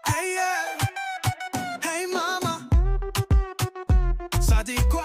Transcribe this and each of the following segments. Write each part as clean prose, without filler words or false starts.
Hey, yeah. Hey, mama. Ça dit quoi?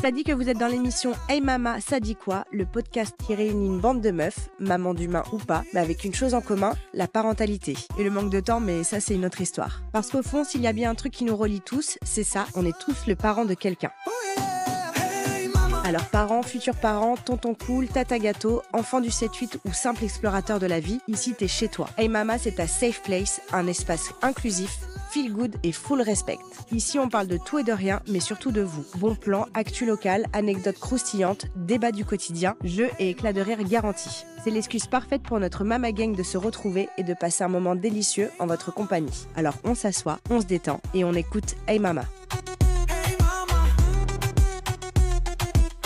Ça dit que vous êtes dans l'émission Hey Mama, ça dit quoi? Le podcast qui réunit une bande de meufs, maman d'humain ou pas, mais avec une chose en commun, la parentalité. Et le manque de temps, mais ça c'est une autre histoire. Parce qu'au fond, s'il y a bien un truc qui nous relie tous, c'est ça, on est tous le parent de quelqu'un. Oh yeah. Hey, mama. Alors parents, futurs parents, tonton cool, tata gâteau, enfant du 7-8 ou simple explorateur de la vie, ici t'es chez toi. Hey Mama, c'est ta safe place, un espace inclusif, feel good et full respect. Ici, on parle de tout et de rien, mais surtout de vous. Bon plan, actu locale, anecdotes croustillantes, débats du quotidien, jeux et éclats de rire garantis. C'est l'excuse parfaite pour notre Mama Gang de se retrouver et de passer un moment délicieux en votre compagnie. Alors on s'assoit, on se détend et on écoute Hey Mama. Hey, mama.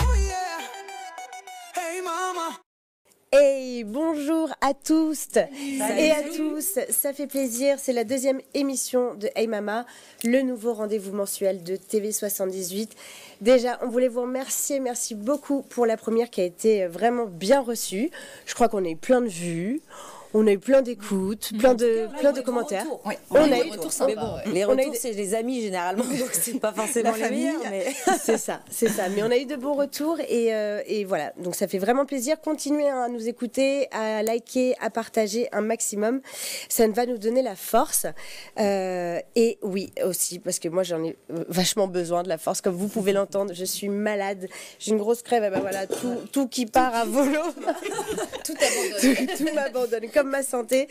Oh yeah. Hey, mama. Hey, bonjour à tous et à tous, ça fait plaisir, c'est la deuxième émission de Hey Mama, le nouveau rendez-vous mensuel de TV78. Déjà, on voulait vous remercier, merci beaucoup pour la première qui a été vraiment bien reçue. Je crois qu'on a eu plein de vues. On a eu plein d'écoutes, plein de commentaires. Oui, On a eu des des retours retours. sympas. Mais bon, Les on a eu retours, des- c'est les amis généralement, donc c'est pas forcément La les famille. meilleurs. Mais... C'est ça. Mais on a eu de bons retours et voilà. Donc ça fait vraiment plaisir. Continuez à nous écouter, à liker, à partager un maximum. Ça va nous donner la force. Et oui, aussi, parce que moi j'en ai vachement besoin de la force. Comme vous pouvez l'entendre, je suis malade. J'ai une grosse crève. Et ben voilà, tout qui part à volo. Tout abandonné. Tout m'abandonne, comme ma santé.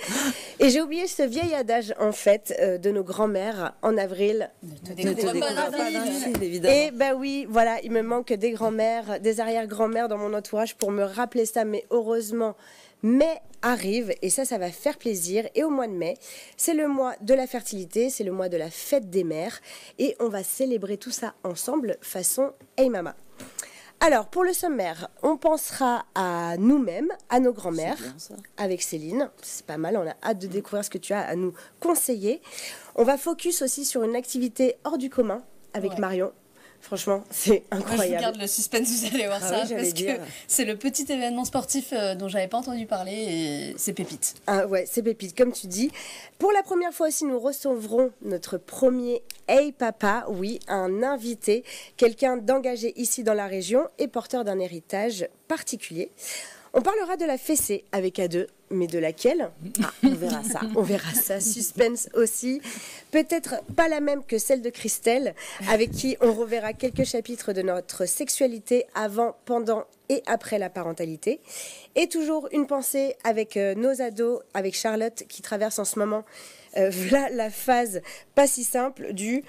Et j'ai oublié ce vieil adage, en fait, de nos grands-mères en avril. Ne te découvre pas d'un fil, évidemment. Et bah oui, voilà, il me manque des grands-mères, des arrière-grands-mères dans mon entourage pour me rappeler ça, mais heureusement, mai arrive et ça va faire plaisir. Et au mois de mai, c'est le mois de la fertilité, c'est le mois de la fête des mères et on va célébrer tout ça ensemble façon Hey Mama. Alors, pour le sommaire, on pensera à nous-mêmes, à nos grands-mères, C'est bien, ça. avec Céline. C'est pas mal, on a hâte de découvrir ce que tu as à nous conseiller. On va focus aussi sur une activité hors du commun avec Ouais. Marion. Franchement, c'est Moi, je vous incroyable. garde le suspense, vous allez voir Ah ça, oui, j'allais parce que dire. c'est le petit événement sportif dont j'avais pas entendu parler et c'est pépite. Ah ouais, c'est pépite, comme tu dis. Pour la première fois aussi, nous recevrons notre premier Hey Papa, oui, un invité, quelqu'un d'engagé ici dans la région et porteur d'un héritage particulier. On parlera de la fessée avec A2, mais de laquelle? On verra ça. On verra ça, suspense aussi. Peut-être pas la même que celle de Christelle, avec qui on reverra quelques chapitres de notre sexualité avant, pendant et après la parentalité. Et toujours une pensée avec nos ados, avec Charlotte qui traverse en ce moment voilà la phase pas si simple du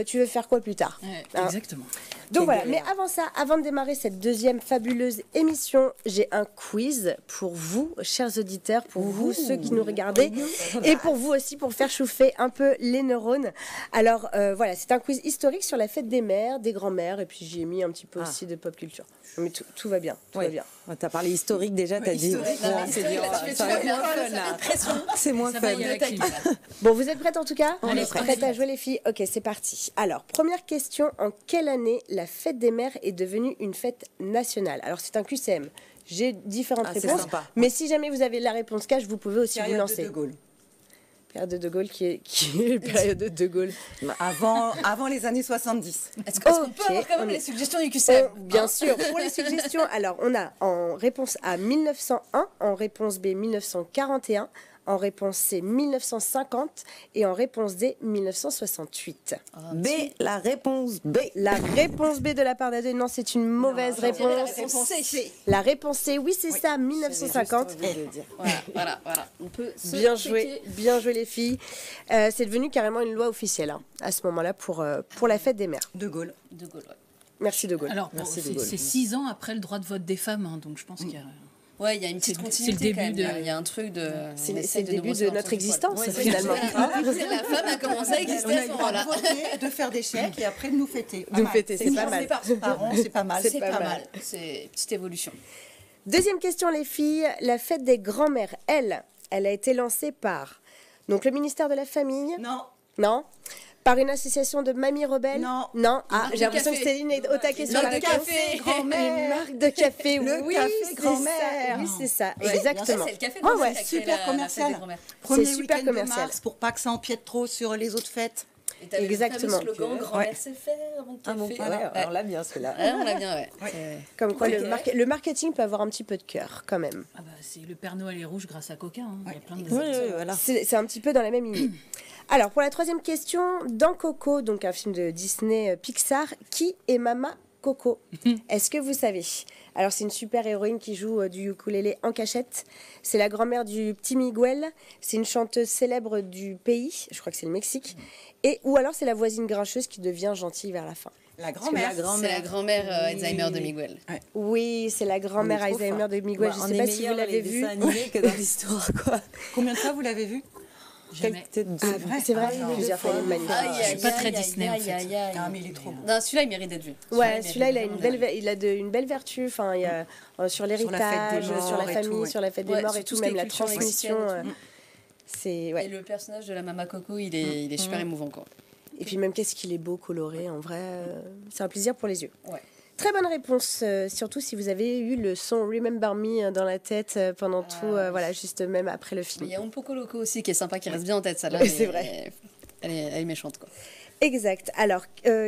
tu veux faire quoi plus tard. Hein. Exactement. Donc Quelle voilà, mais galère. avant ça, avant de démarrer cette deuxième fabuleuse émission, j'ai un quiz pour vous, chers auditeurs, pour vous, ceux qui nous regardez, et pour vous aussi, pour faire chauffer un peu les neurones. Alors voilà, c'est un quiz historique sur la fête des mères, des grands-mères, et puis j'y ai mis un petit peu Ah. aussi de pop culture. Mais tout va bien, tout va Oui. bien. T'as parlé historique déjà, t'as dit. historique. Bon, Non, c'est historique, dur, là, tu fais- ça tu va vas bien être faire, fun, ça là. fait pression. C'est moins Ça fun. va y aller, là. Bon, vous êtes prêtes en tout cas? Allez, Prêtes à jouer les filles? Ok, c'est parti. Alors, première question, en quelle année la fête des mères est devenue une fête nationale? Alors, c'est un QCM. J'ai différentes Ah, c'est réponses, sympa. mais si jamais vous avez la réponse cash, vous pouvez aussi vous Période lancer. de Gaulle. Période de De Gaulle qui est période de De Gaulle. Avant les années 70. Est-ce qu'on Ok, peut avoir quand même on est- les suggestions du QCM? Bien sûr, pour les suggestions, alors on a en réponse A 1901, en réponse B 1941, en réponse C 1950 et en réponse D 1968. B, la réponse B. La réponse B de la part d'Ade, non, c'est une mauvaise réponse. La réponse C, oui, c'est ça, 1950. Voilà. On peut se Bien checker. joué les filles. C'est devenu carrément une loi officielle hein, à ce moment-là pour la fête des mères. De Gaulle. De Gaulle, ouais. Merci De Gaulle. Alors, Merci, c'est De Gaulle. c'est 6 ans après le droit de vote des femmes, hein, donc je pense qu'il y a... Ouais, il y a une petite C'est le continuité début quand même. de- Il y a un truc de... C'est on le essaye début nous de brosser notre dans le sens du poil. existence, Ouais, finalement. La femme a commencé à exister On à a ce eu le droit moment-là. de voter, de faire des chèques et après de nous fêter. Pas Nous mal. fêter, c'est pas mal. Financé par ses parents, c'est pas mal. C'est pas pas mal. mal. C'est une petite évolution. Deuxième question, les filles. La fête des grands-mères, elle a été lancée par donc le ministère de la Famille. Non, Non. Par une association de mamies rebelles? Non. Non. Ah, marque j'ai de l'impression que café. Céline est au taquet sur la Marque de réponse. café. grand-mère. Une marque de café, Le oui, café c'est grand-mère. ça. Oui, c'est ça, Ouais, exactement. C'est le café Ouais, grand-mère ouais. qui a créé Super la commercial. fête des grand-mères. Premier super week-end de commercial. mars pour pas que ça empiète trop sur les autres fêtes. Et t'avais Exactement. le fameux slogan grand-mère c'est faire mon Ah bon, café. ouais, on l'a bien celui-là. Ouais, on l'a bien, ouais. Comme quoi, Ok. le marketing peut avoir un petit peu de cœur, quand même. Ah bah, c'est le Père Noël est rouge grâce à Coca. Hein. Il y a plein de... Oui, voilà. C'est un petit peu dans la même lignée. Alors, pour la troisième question, dans Coco, donc un film de Disney Pixar, qui est Mama Coco? Est-ce que vous savez? Alors, c'est une super héroïne qui joue du ukulélé en cachette. C'est la grand-mère du petit Miguel. C'est une chanteuse célèbre du pays. Je crois que c'est le Mexique. Ou alors, c'est la voisine grincheuse qui devient gentille vers la fin. La grand-mère. C'est la grand-mère Alzheimer de Miguel. Oui, c'est la grand-mère On est trop Alzheimer fort. de Miguel. Ouais, Je on ne sais est pas si vous meilleur dans l'avez les vu. dessins animés que dans l'histoire, quoi. Combien de fois vous l'avez vu? Jamais. Peut-être deux. C'est vrai, Ah, non. plusieurs fois, il est magnifique. Je suis pas très Disney, en fait. Ah, mais il est trop beau. Non, celui-là, il mérite d'être vu. Ouais, celui-là, il a mérite une vraiment belle, il a une belle vertu. Enfin, il y a sur l'héritage, Sur la fête des morts sur la et famille, tout, ouais. sur la fête des Ouais, morts sur et tout tout, ce qui même est la culture transmission. mexicaine et tout. C'est Et ouais. le personnage de la Mama Coco, il est super émouvant, quoi. Et puis même qu'est-ce qu'il est beau, coloré. En vrai, c'est un plaisir pour les yeux. Ouais. Très bonne réponse, surtout si vous avez eu le son Remember Me dans la tête pendant tout, voilà, juste même après le Mais film. il y a Un Poco Loco aussi qui est sympa, qui reste bien en tête, celle-là. Ouais, c'est mais vrai. Elle est méchante, quoi. Exact. Alors,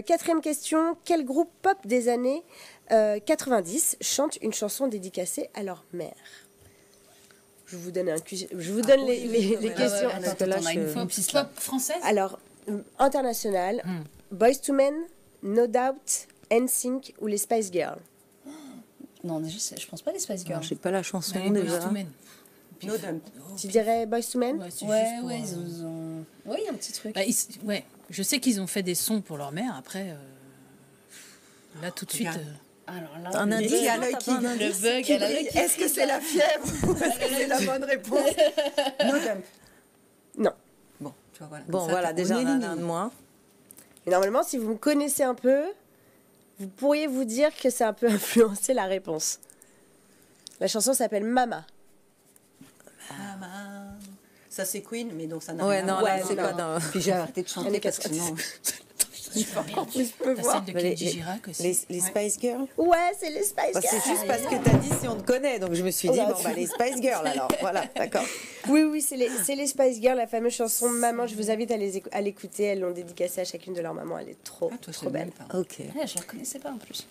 quatrième question. Quel groupe pop des années 90 chante une chanson dédicacée à leur mère? Je vous donne les questions. Attends, parce que là, on a une je- fois piste là. Pop française. Alors, international, Boyz II Men, No Doubt, NSYNC ou les Spice Girls? Non, déjà, je pense pas les Spice Girls. Je sais pas la chanson Mais les Boyz déjà. II Men. No Dump. Tu dirais Boyz II Men? Ouais, c'est Ouais, juste pour, ouais, ils ont. Ouais, il y a un petit truc. Bah, ouais, je sais qu'ils ont fait des sons pour leur mère. Après, là tout de suite. Regarde. Alors là, Un le indice, bug- Il y a l'œil t'as qui pas un indice le bug, elle a l'œil qui Est-ce que c'est la fièvre ou est-ce que c'est la bonne réponse? No Dump. Non. Bon, tu vois, voilà. Bon, Ça, voilà, on déjà est on en a éliminé. un de moins. Et normalement, si vous me connaissez un peu, vous pourriez vous dire que c'est un peu influencé la réponse. La chanson s'appelle Mama. Maman. Ça, c'est Queen, mais donc ça n'a Ouais, rien à non, voir. là, c'est pas dans. Puis j'ai arrêté de chanter Années parce que 90. sinon... En plus, je peux T'as voir. celle de Kenji Girac aussi. Les Spice Girls. Ouais, c'est les Spice Bah, Girls. c'est juste parce que t'as dit si on te connaît, donc je me suis dit, Oh, bon, bah, les Spice Girls alors. Voilà, d'accord. Oui, oui, c'est les Spice Girls, la fameuse chanson Maman. Je vous invite à l'écouter. Elles l'ont dédicacée à chacune de leurs mamans. Elle est trop, Ah, toi, trop c'est belle. belle. Ok. Ouais, je la connaissais pas en plus.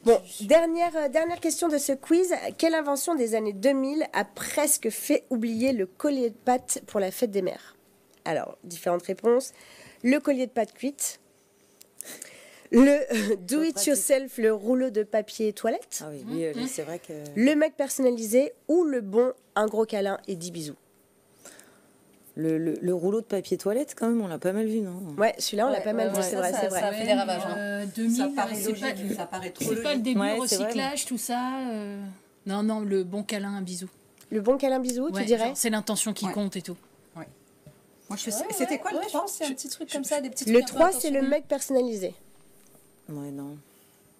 Bon, dernière question de ce quiz. Quelle invention des années 2000 a presque fait oublier le collier de pâtes pour la fête des mères? Alors, différentes réponses. Le collier de pâtes cuite. Le do-it-yourself, le rouleau de papier toilette. Ah oui, lui, c'est vrai que. Le mug personnalisé ou le bon un gros câlin et 10 bisous. Le rouleau de papier toilette, quand même, on l'a pas mal vu, non? Ouais, celui-là, on l'a pas mal vu, ouais, c'est ça, vrai, ça, c'est ça vrai. a fait des ravages. Hein. 2000, Ça paraît c'est pas, logique, ça paraît trop c'est pas le logique. début Ouais, c'est vrai, recyclage, tout ça. Non, non, le bon câlin, un bisou. Le bon câlin bisou, Ouais, tu dirais? genre, c'est l'intention qui Ouais. compte et tout. Moi, c'était quoi le Ouais, je 3? pense que c'est un petit truc comme ça, des petits Le trucs un peu 3, c'est le intentionnels. mug personnalisé. Ouais, non.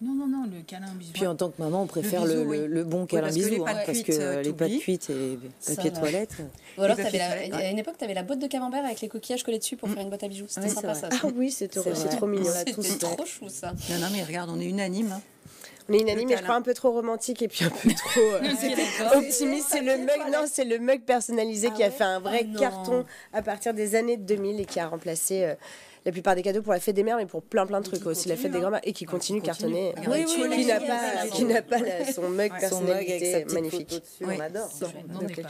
Non, non, non, le câlin, un bisou. Puis en tant que maman, on préfère bisou, le, oui. le bon câlin parce que les bisou, pâtes parce cuites, que les pâtes t'oublies. cuites et les Ça papiers va. toilettes. Ou alors, Les t'avais papiers à une époque, tu avais la botte de camembert avec les coquillages collés dessus pour faire une boîte à bijoux. C'était Ouais, sympa, c'est ça. vrai. Ah oui, c'est vrai. trop mignon. On l'a tous C'était fait. trop chou, ça. Non, non, mais regarde, on est unanime. Hein. On est unanime, Le mais je câlin. crois un peu trop romantique et puis un peu trop optimiste. C'est le mug, non, c'est le mug personnalisé qui a fait un vrai Ah non. carton à partir des années 2000 et qui a remplacé la plupart des cadeaux pour la fête des mères, mais pour plein de trucs aussi, la fête des grands-mères, et qui continue de cartonner. Oui, oui, oui, Qui n'a pas son mug Ouais. Son mug avec sa personnalité petite magnifique. photo dessus, Oui. on adore. Non, Donc, mais pas.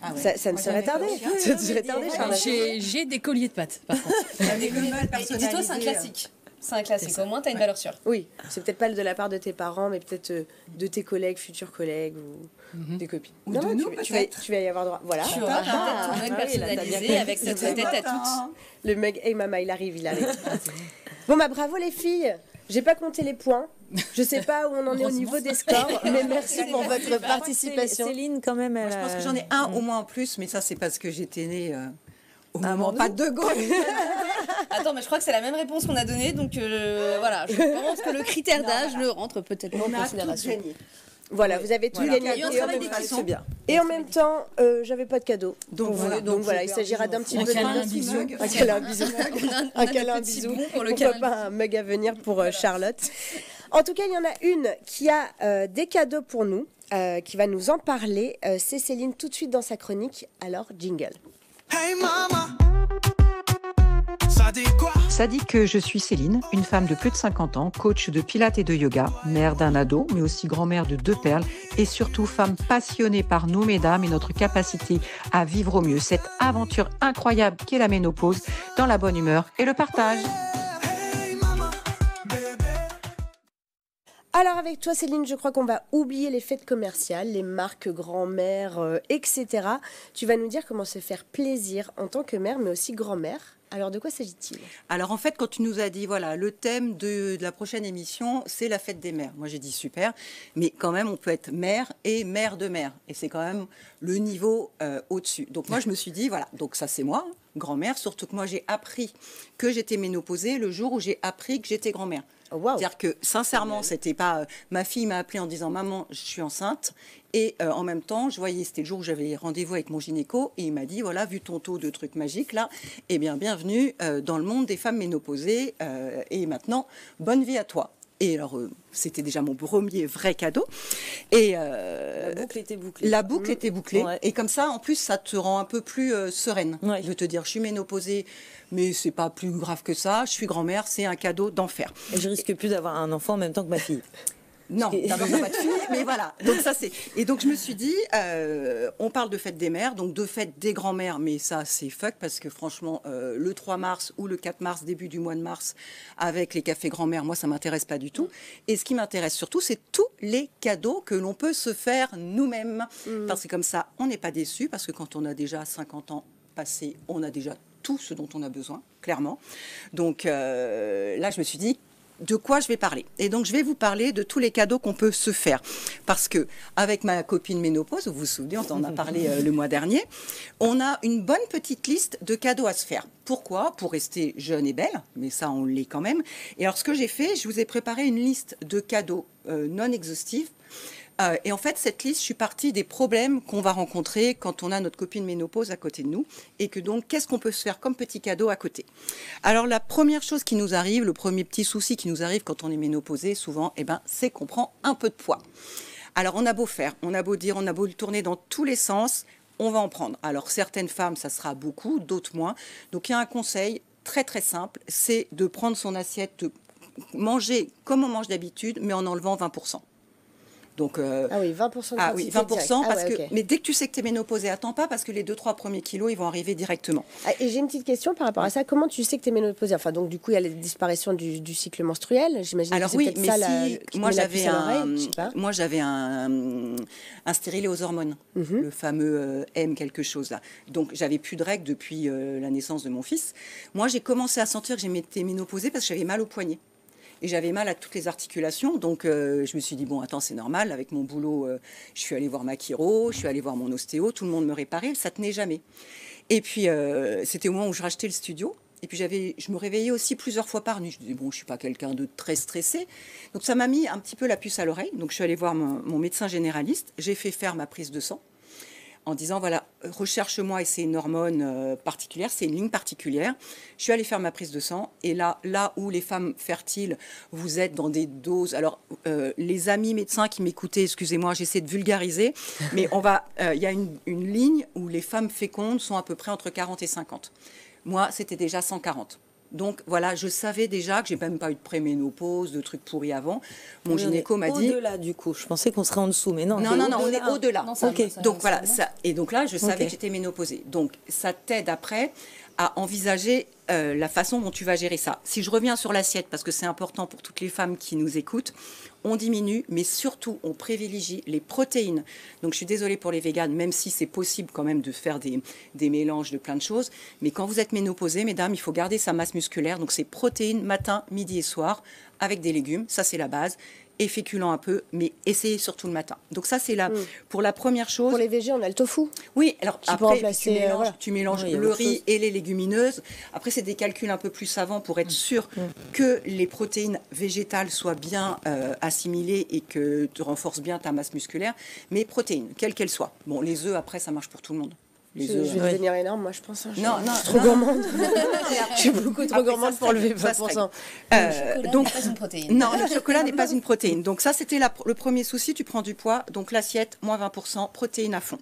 Ah ouais. Ça ne Moi, serait j'en ai tardé. aussi, hein. Ça ne serait tardé, Charlotte. J'ai des colliers de pâtes, par contre. Avec le mug Et dis-toi, c'est un personnalisé. classique. C'est un classique. Au moins, t'as une valeur sûre. Oui, c'est peut-être pas de la part de tes parents, mais peut-être de tes collègues, futurs collègues ou des copines. Ou Non, de non, nous, tu vas y avoir droit. Voilà. Tu auras peut-être ton mug Ah oui, là, t'as bien personnalisé compris. avec cette tête à toutes. Le mug, hey maman, il arrive, il arrive. Bon, bah bravo les filles. J'ai pas compté les points. Je sais pas où on en est au niveau des scores, mais merci pour votre participation. Céline, quand même, elle Moi, je pense a- que j'en ai un au moins en plus, mais ça, c'est parce que j'étais née au Ah, moment bon, pas de Gaulle. Attends, mais je crois que c'est la même réponse qu'on a donnée, donc voilà. Je pense que le critère d'âge ne rentre peut-être pas en On a tout considération. gagné. Voilà, vous avez tout Voilà. gagné. Il y a eu un Et en travail même- d'équipe. C'est bien. Et en même temps, j'avais pas de cadeau. Donc voilà. Donc voilà, il s'agira d'un petit Un peu câlin, de un bisou. Un câlin, un bisou. On a Un câlin, un des petits bisou. bons pour le Pourquoi câlin. pas un mug à venir pour Charlotte. En tout cas, il y en a une qui a des cadeaux pour nous, qui va nous en parler. C'est Céline tout de suite dans sa chronique. Alors, jingle. Hey mama, ça dit quoi? Ça dit que je suis Céline, une femme de plus de 50 ans, coach de pilates et de yoga, mère d'un ado, mais aussi grand-mère de 2 perles, et surtout femme passionnée par nous, mesdames, et notre capacité à vivre au mieux cette aventure incroyable qu'est la ménopause, dans la bonne humeur et le partage. Hey mama, bébé. Alors avec toi Céline, je crois qu'on va oublier les fêtes commerciales, les marques grand-mère, etc. Tu vas nous dire comment se faire plaisir en tant que mère, mais aussi grand-mère. Alors de quoi s'agit-il? Alors en fait, quand tu nous as dit, voilà, le thème de la prochaine émission, c'est la fête des mères. Moi j'ai dit super, mais quand même on peut être mère et mère de mère. Et c'est quand même le niveau au-dessus. Donc moi je me suis dit, voilà, donc ça c'est moi, grand-mère, surtout que moi j'ai appris que j'étais ménopausée le jour où j'ai appris que j'étais grand-mère. Oh, wow. C'est-à-dire que sincèrement, c'était pas ma fille m'a appelé en disant maman, je suis enceinte et en même temps, je voyais c'était le jour où j'avais rendez-vous avec mon gynéco et il m'a dit voilà, vu ton taux de trucs magiques là, eh bien bienvenue dans le monde des femmes ménopausées et maintenant bonne vie à toi. Et alors, c'était déjà mon premier vrai cadeau. Et La boucle était bouclée. la boucle était bouclée. Ouais. Et comme ça, en plus, ça te rend un peu plus sereine Ouais. de te dire, je suis ménopausée, mais c'est pas plus grave que ça. Je suis grand-mère, c'est un cadeau d'enfer. Et je risque plus d'avoir un enfant en même temps que ma fille. Non, Parce que- d'abord pas de fille, mais voilà. Donc ça c'est. Et donc je me suis dit, on parle de fête des mères, donc de fête des grands-mères, mais ça c'est fuck parce que franchement, le 3 mars ou le 4 mars, début du mois de mars, avec les cafés grand-mères, moi ça m'intéresse pas du tout. Et ce qui m'intéresse surtout, c'est tous les cadeaux que l'on peut se faire nous-mêmes, parce que comme ça, on n'est pas déçu, parce que quand on a déjà 50 ans passés, on a déjà tout ce dont on a besoin, clairement. Donc là, je me suis dit de quoi je vais parler. Et donc, je vais vous parler de tous les cadeaux qu'on peut se faire. Parce que, avec ma copine ménopause, vous vous souvenez, on en a parlé le mois dernier, on a une bonne petite liste de cadeaux à se faire. Pourquoi? Pour rester jeune et belle, mais ça, on l'est quand même. Et alors, ce que j'ai fait, je vous ai préparé une liste de cadeaux non exhaustifs. Et en fait, cette liste, je suis partie des problèmes qu'on va rencontrer quand on a notre copine ménopause à côté de nous. Et que donc, qu'est-ce qu'on peut se faire comme petit cadeau à côté? Alors, la première chose qui nous arrive, le premier petit souci qui nous arrive quand on est ménopausé, souvent, eh ben, c'est qu'on prend un peu de poids. Alors, on a beau faire, on a beau dire, on a beau le tourner dans tous les sens, on va en prendre. Alors, certaines femmes, ça sera beaucoup, d'autres moins. Donc, il y a un conseil très, très simple, c'est de prendre son assiette, de manger comme on mange d'habitude, mais en enlevant 20%. Donc, Ah oui, 20% de ah oui, quantité 20%, directe. parce Ah ouais, que, ok. mais dès que tu sais que tu es ménopausée, attends pas, parce que les 2-3 premiers kilos, ils vont arriver directement. Ah, et j'ai une petite question par rapport à ça. Comment tu sais que tu es ménopausée? Enfin, donc du coup, il y a la disparition du cycle menstruel. J'imagine Alors que c'est oui, peut-être mais ça si, qui te moi met la j'avais puce à l'oreille, je sais pas. moi j'avais un stérilet aux hormones, le fameux M quelque chose là. Donc j'avais plus de règles depuis la naissance de mon fils. Moi j'ai commencé à sentir que j'étais ménopausée parce que j'avais mal au poignet. Et j'avais mal à toutes les articulations, donc je me suis dit, bon, attends, c'est normal, avec mon boulot, je suis allée voir ma chiro, je suis allée voir mon ostéo, tout le monde me réparait, ça tenait jamais. Et puis, c'était au moment où je rachetais le studio, et puis je me réveillais aussi plusieurs fois par nuit. Je disais, bon, je suis pas quelqu'un de très stressé. Donc ça m'a mis un petit peu la puce à l'oreille, donc je suis allée voir mon médecin généraliste, j'ai fait faire ma prise de sang, en disant, voilà, recherche-moi, et c'est une hormone particulière, c'est une ligne particulière. Je suis allée faire ma prise de sang, et là où les femmes fertiles, vous êtes dans des doses... Alors, les amis médecins qui m'écoutaient, excusez-moi, j'essaie de vulgariser, mais il y a une ligne où les femmes fécondes sont à peu près entre 40 et 50. Moi, c'était déjà 140. Donc voilà, je savais déjà que j'ai même pas eu de préménopause, de trucs pourris avant. Mon gynéco m'a dit... Au-delà du coup, je pensais qu'on serait en dessous, mais non. Non, on est au-delà. Non, ça, Ok. ça, Donc ça, voilà, ça, ça, et donc là, je savais Ok. que j'étais ménopausée. Donc ça t'aide après à envisager la façon dont tu vas gérer ça. Si je reviens sur l'assiette, parce que c'est important pour toutes les femmes qui nous écoutent, on diminue, mais surtout, on privilégie les protéines. Donc je suis désolée pour les véganes, même si c'est possible quand même de faire des mélanges de plein de choses. Mais quand vous êtes ménopausée, mesdames, il faut garder sa masse musculaire. Donc c'est protéines matin, midi et soir, avec des légumes. Ça, c'est la base. et féculents un peu, mais essayez surtout le matin. Donc ça, c'est là pour la première chose. Pour les végés, on a le tofu. Oui, alors Qui peut après, remplacer, voilà. tu mélanges Oui, il y a le autre riz chose. et les légumineuses. Après, c'est des calculs un peu plus savants pour être sûr que les protéines végétales soient bien assimilées et que tu renforces bien ta masse musculaire. Mais protéines, quelles qu'elles soient. Bon, les œufs, après, ça marche pour tout le monde. Les Je œufs, vais devenir énorme, moi, je pense. Hein. Non, Je suis trop gourmande. Je suis beaucoup trop Après, gourmande ça pour se lever règle, ça se 20%. Chocolat donc, n'est pas une protéine. non, le chocolat n'est pas une protéine. Donc ça, c'était le premier souci, tu prends du poids. Donc l'assiette, moins 20%, protéines à fond.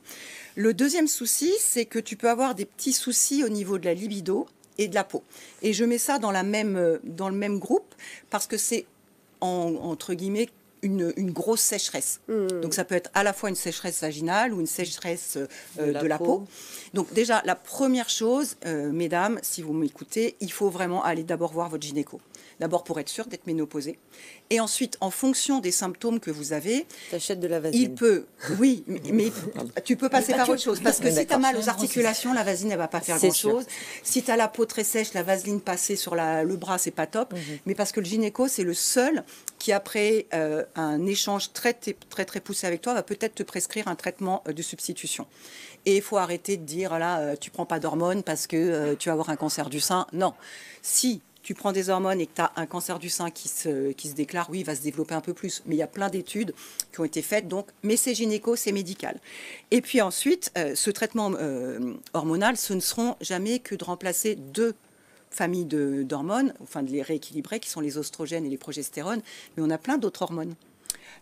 Le deuxième souci, c'est que tu peux avoir des petits soucis au niveau de la libido et de la peau. Et je mets ça dans le même groupe parce que c'est, entre guillemets, une grosse sécheresse. Donc ça peut être à la fois une sécheresse vaginale ou une sécheresse de la peau. Donc déjà, la première chose, mesdames, si vous m'écoutez, il faut vraiment aller d'abord voir votre gynéco. D'abord pour être sûr d'être ménopausée. Et ensuite, en fonction des symptômes que vous avez, T'achètes de la vaseline. il peut, oui, mais tu peux passer par autre chose. Parce que si tu as D'accord. mal aux articulations, la vaseline, elle va pas faire C'est grand-chose. Si tu as la peau très sèche, la vaseline passée sur le bras, c'est pas top. Mais parce que le gynéco, c'est le seul qui, après un échange très poussé avec toi, va peut-être te prescrire un traitement de substitution. Et il faut arrêter de dire, là, tu prends pas d'hormones parce que tu vas avoir un cancer du sein. Non. Si tu prends des hormones et que tu as un cancer du sein qui se déclare, oui, il va se développer un peu plus. Mais il y a plein d'études qui ont été faites, donc, mais c'est gynéco, c'est médical. Et puis ensuite, ce traitement hormonal, ce ne seront jamais que de remplacer 2 familles d'hormones, enfin de les rééquilibrer, qui sont les oestrogènes et les progestérones, mais on a plein d'autres hormones.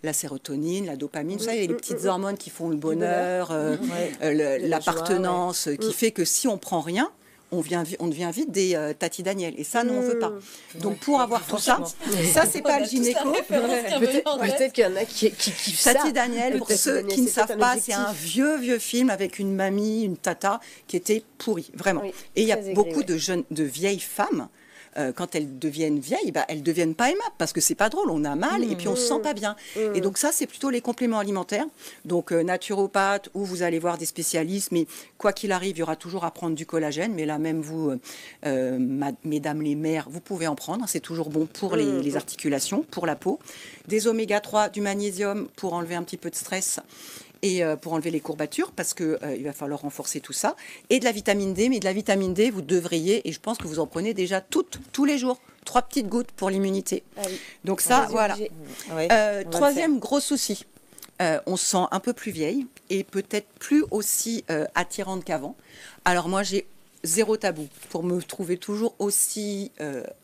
La sérotonine, la dopamine, ça, il y a les petites hormones qui font le bonheur, l'appartenance, qui fait que si on prend rien, on devient vite des Tati Daniel. Et ça, nous, on ne veut pas. Donc, pour avoir tout ça, ça, c'est pas le gynéco. Peut-être qu'il y en a qui kiffent ça. Tati Daniel, pour Peut-être ceux Daniel, qui ne c'est savent peut-être pas, un c'est objectif. un vieux film avec une mamie, une tata, qui était pourrie, vraiment. Oui, et il y a très aigri, beaucoup ouais. de vieilles femmes, quand elles deviennent vieilles, elles deviennent pas aimables, parce que c'est pas drôle, on a mal, et puis on se sent pas bien. Et donc ça, c'est plutôt les compléments alimentaires, donc naturopathe, où vous allez voir des spécialistes, mais quoi qu'il arrive, il y aura toujours à prendre du collagène, mais là même vous, mesdames les mères, vous pouvez en prendre, c'est toujours bon pour les articulations, pour la peau. Des oméga 3, du magnésium pour enlever un petit peu de stress, et pour enlever les courbatures, parce qu'il va falloir renforcer tout ça, et de la vitamine D, mais de la vitamine D, vous devriez, et je pense que vous en prenez déjà tous les jours, 3 petites gouttes pour l'immunité. Ah oui. Donc ça, est voilà. obligé. Ouais, on va le Troisième gros souci, on se sent un peu plus vieille, et peut-être plus aussi attirante qu'avant. Alors moi, j'ai 0 tabou pour me trouver toujours aussi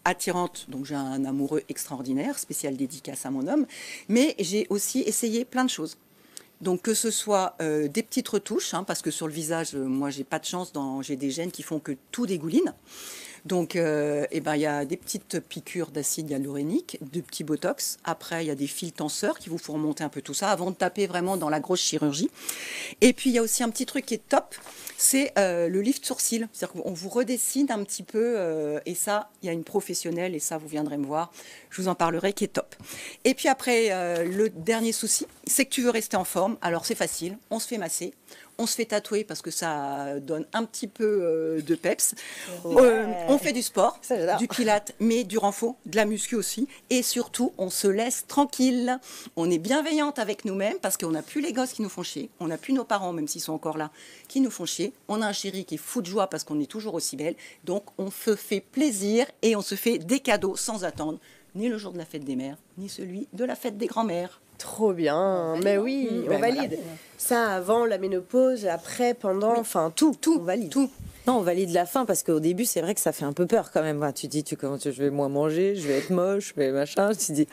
attirante. Donc j'ai un amoureux extraordinaire, spécial dédicace à mon homme, mais j'ai aussi essayé plein de choses. Donc que ce soit des petites retouches, parce que sur le visage, moi j'ai pas de chance, j'ai des gènes qui font que tout dégouline. Donc il y a des petites piqûres d'acide hyaluronique, de petits botox. Après il y a des fils tenseurs qui vous font remonter un peu tout ça avant de taper vraiment dans la grosse chirurgie. Et puis il y a aussi un petit truc qui est top, c'est le lift sourcil. C'est-à-dire qu'on vous redessine un petit peu et ça, il y a une professionnelle et ça vous viendrez me voir. Je vous en parlerai, qui est top. Et puis après, le dernier souci, c'est que tu veux rester en forme. Alors c'est facile, on se fait masser, on se fait tatouer parce que ça donne un petit peu de peps. On fait du sport, Ça, j'adore. du pilates, mais du renfort, de la muscu aussi. Et surtout, on se laisse tranquille. On est bienveillante avec nous-mêmes parce qu'on n'a plus les gosses qui nous font chier. On n'a plus nos parents, même s'ils sont encore là, qui nous font chier. On a un chéri qui est fou de joie parce qu'on est toujours aussi belle. Donc, on se fait plaisir et on se fait des cadeaux sans attendre. Ni le jour de la fête des mères, ni celui de la fête des grands-mères. Trop bien. Mais oui, on valide. Ça, avant la ménopause, après, pendant, enfin, tout. On valide. Tout. Non, on valide la fin parce qu'au début, c'est vrai que ça fait un peu peur quand même. Enfin, tu dis, je vais moins manger, je vais être moche, je vais machin. Tu dis,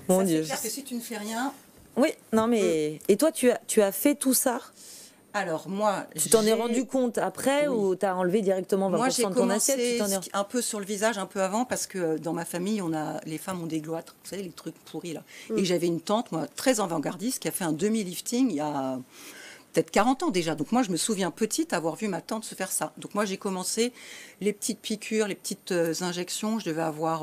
mon Ça, Dieu. c'est clair que si tu ne fais rien... Oui, non mais. Et toi, tu as fait tout ça? Alors, moi... Tu t'en es rendu compte après ou t'as enlevé directement 20% Moi, j'ai de ton assiette? commencé un peu sur le visage, un peu avant, parce que dans ma famille, les femmes ont des gloîtres, vous savez, les trucs pourris, là. Et j'avais une tante, moi, très avant-gardiste, qui a fait un demi-lifting il y a peut-être 40 ans déjà. Donc moi, je me souviens petite avoir vu ma tante se faire ça. Donc moi, j'ai commencé les petites piqûres, les petites injections, je devais avoir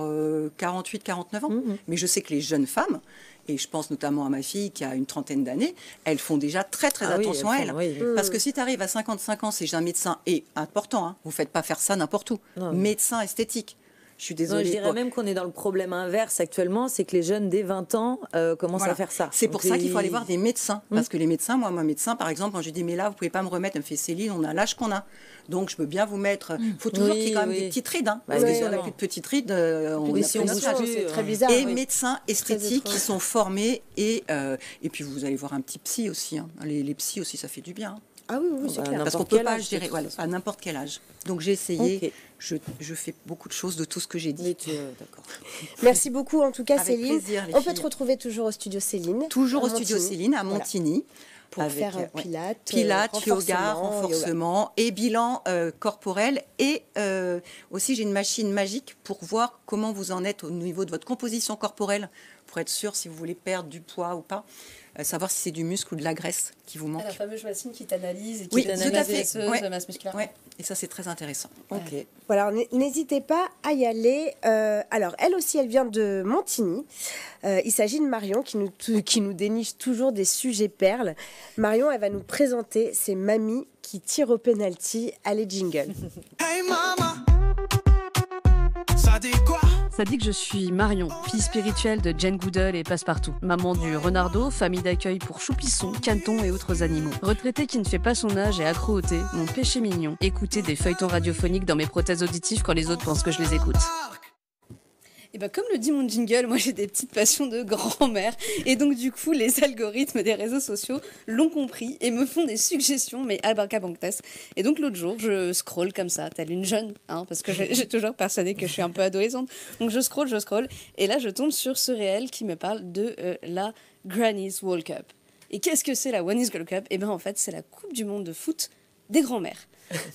48, 49 ans. Mais je sais que les jeunes femmes... Et je pense notamment à ma fille qui a une trentaine d'années, elles font déjà très attention à elles. Oui. Parce que si tu arrives à 55 ans, c'est un médecin, et important, vous ne faites pas faire ça n'importe où, Non. médecin esthétique. Je suis Non, désolée. je dirais même qu'on est dans le problème inverse actuellement, c'est que les jeunes dès 20 ans commencent Voilà. à faire ça. C'est pour Donc, ça qu'il faut aller voir des médecins. Mmh. Parce que les médecins, moi, mon médecin, par exemple, quand je dis, mais là, vous pouvez pas me remettre, elle me fait Céline, on a l'âge qu'on a. Donc, je peux bien vous mettre. Il faut toujours qu'il y ait quand même des petites rides. Hein, parce que si on n'a plus de petites rides, on Oui, a si plus on notre bouge âge. plus, C'est très bizarre. Et oui. médecins esthétiques qui sont formés. Et puis, vous allez voir un petit psy aussi. Hein. Les psys aussi, ça fait du bien. Hein. Ah oui, c'est Bah, clair. Parce qu'on n'importe peut quel pas, âge, je dirais, de toute voilà, façon. à n'importe quel âge. Donc, j'ai essayé. Ok. Je fais beaucoup de choses de tout ce que j'ai dit. Oui, d'accord. Merci beaucoup en tout cas, Avec Céline. plaisir, les On peut filles. te retrouver toujours au studio Céline. Toujours à au studio Montigny. Céline, à Voilà. Montigny. Pour avec, faire ouais. pilates, yoga, renforcement et bilan corporel. Et aussi, j'ai une machine magique pour voir comment vous en êtes au niveau de votre composition corporelle, pour être sûr si vous voulez perdre du poids ou pas, savoir si c'est du muscle ou de la graisse qui vous manque. La fameuse machine qui t'analyse et qui Oui, t'analyse tout à fait. la Ouais. masse musculaire. Ouais. Et ça, c'est très intéressant. Ok. Voilà, n'hésitez pas à y aller. Alors, elle aussi, elle vient de Montigny. Il s'agit de Marion qui nous déniche toujours des sujets perles. Marion, elle va nous présenter ses mamies qui tirent au penalty. Allez, jingle. Hey mama, ça dit quoi? Ça dit que je suis Marion, fille spirituelle de Jane Goodall et Passepartout, maman du Renardeau, famille d'accueil pour choupissons, canetons et autres animaux. Retraitée qui ne fait pas son âge et accro au thé, mon péché mignon, écouter des feuilletons radiophoniques dans mes prothèses auditives quand les autres pensent que je les écoute. Et bah comme le dit mon jingle, moi j'ai des petites passions de grand-mère. Et donc du coup, les algorithmes des réseaux sociaux l'ont compris et me font des suggestions, mais albarcabanctas. Et donc l'autre jour, je scrolle comme ça, telle une jeune, hein, parce que j'ai toujours persuadé que je suis un peu adolescente. Donc je scrolle, et là je tombe sur ce réel qui me parle de la Granny's World Cup. Et qu'est-ce que c'est la Granny's World Cup? Et bien en fait, c'est la Coupe du Monde de foot des grands-mères.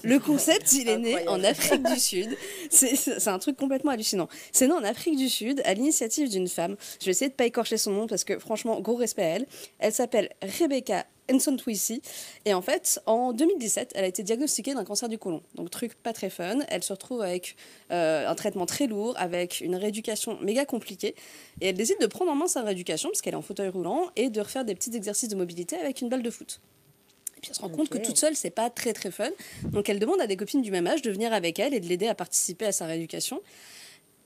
Le concept, il est né en Afrique du Sud. C'est un truc complètement hallucinant. C'est né en Afrique du Sud à l'initiative d'une femme. Je vais essayer de pas écorcher son nom parce que franchement, gros respect à elle. Elle s'appelle Rebecca Nsontuisi. Et en fait, en 2017, elle a été diagnostiquée d'un cancer du côlon. Donc truc pas très fun. Elle se retrouve avec un traitement très lourd, avec une rééducation méga compliquée. Et elle décide de prendre en main sa rééducation parce qu'elle est en fauteuil roulant et de refaire des petits exercices de mobilité avec une balle de foot. Puis elle se rend compte que toute seule, c'est pas très très fun. Donc elle demande à des copines du même âge de venir avec elle et de l'aider à participer à sa rééducation.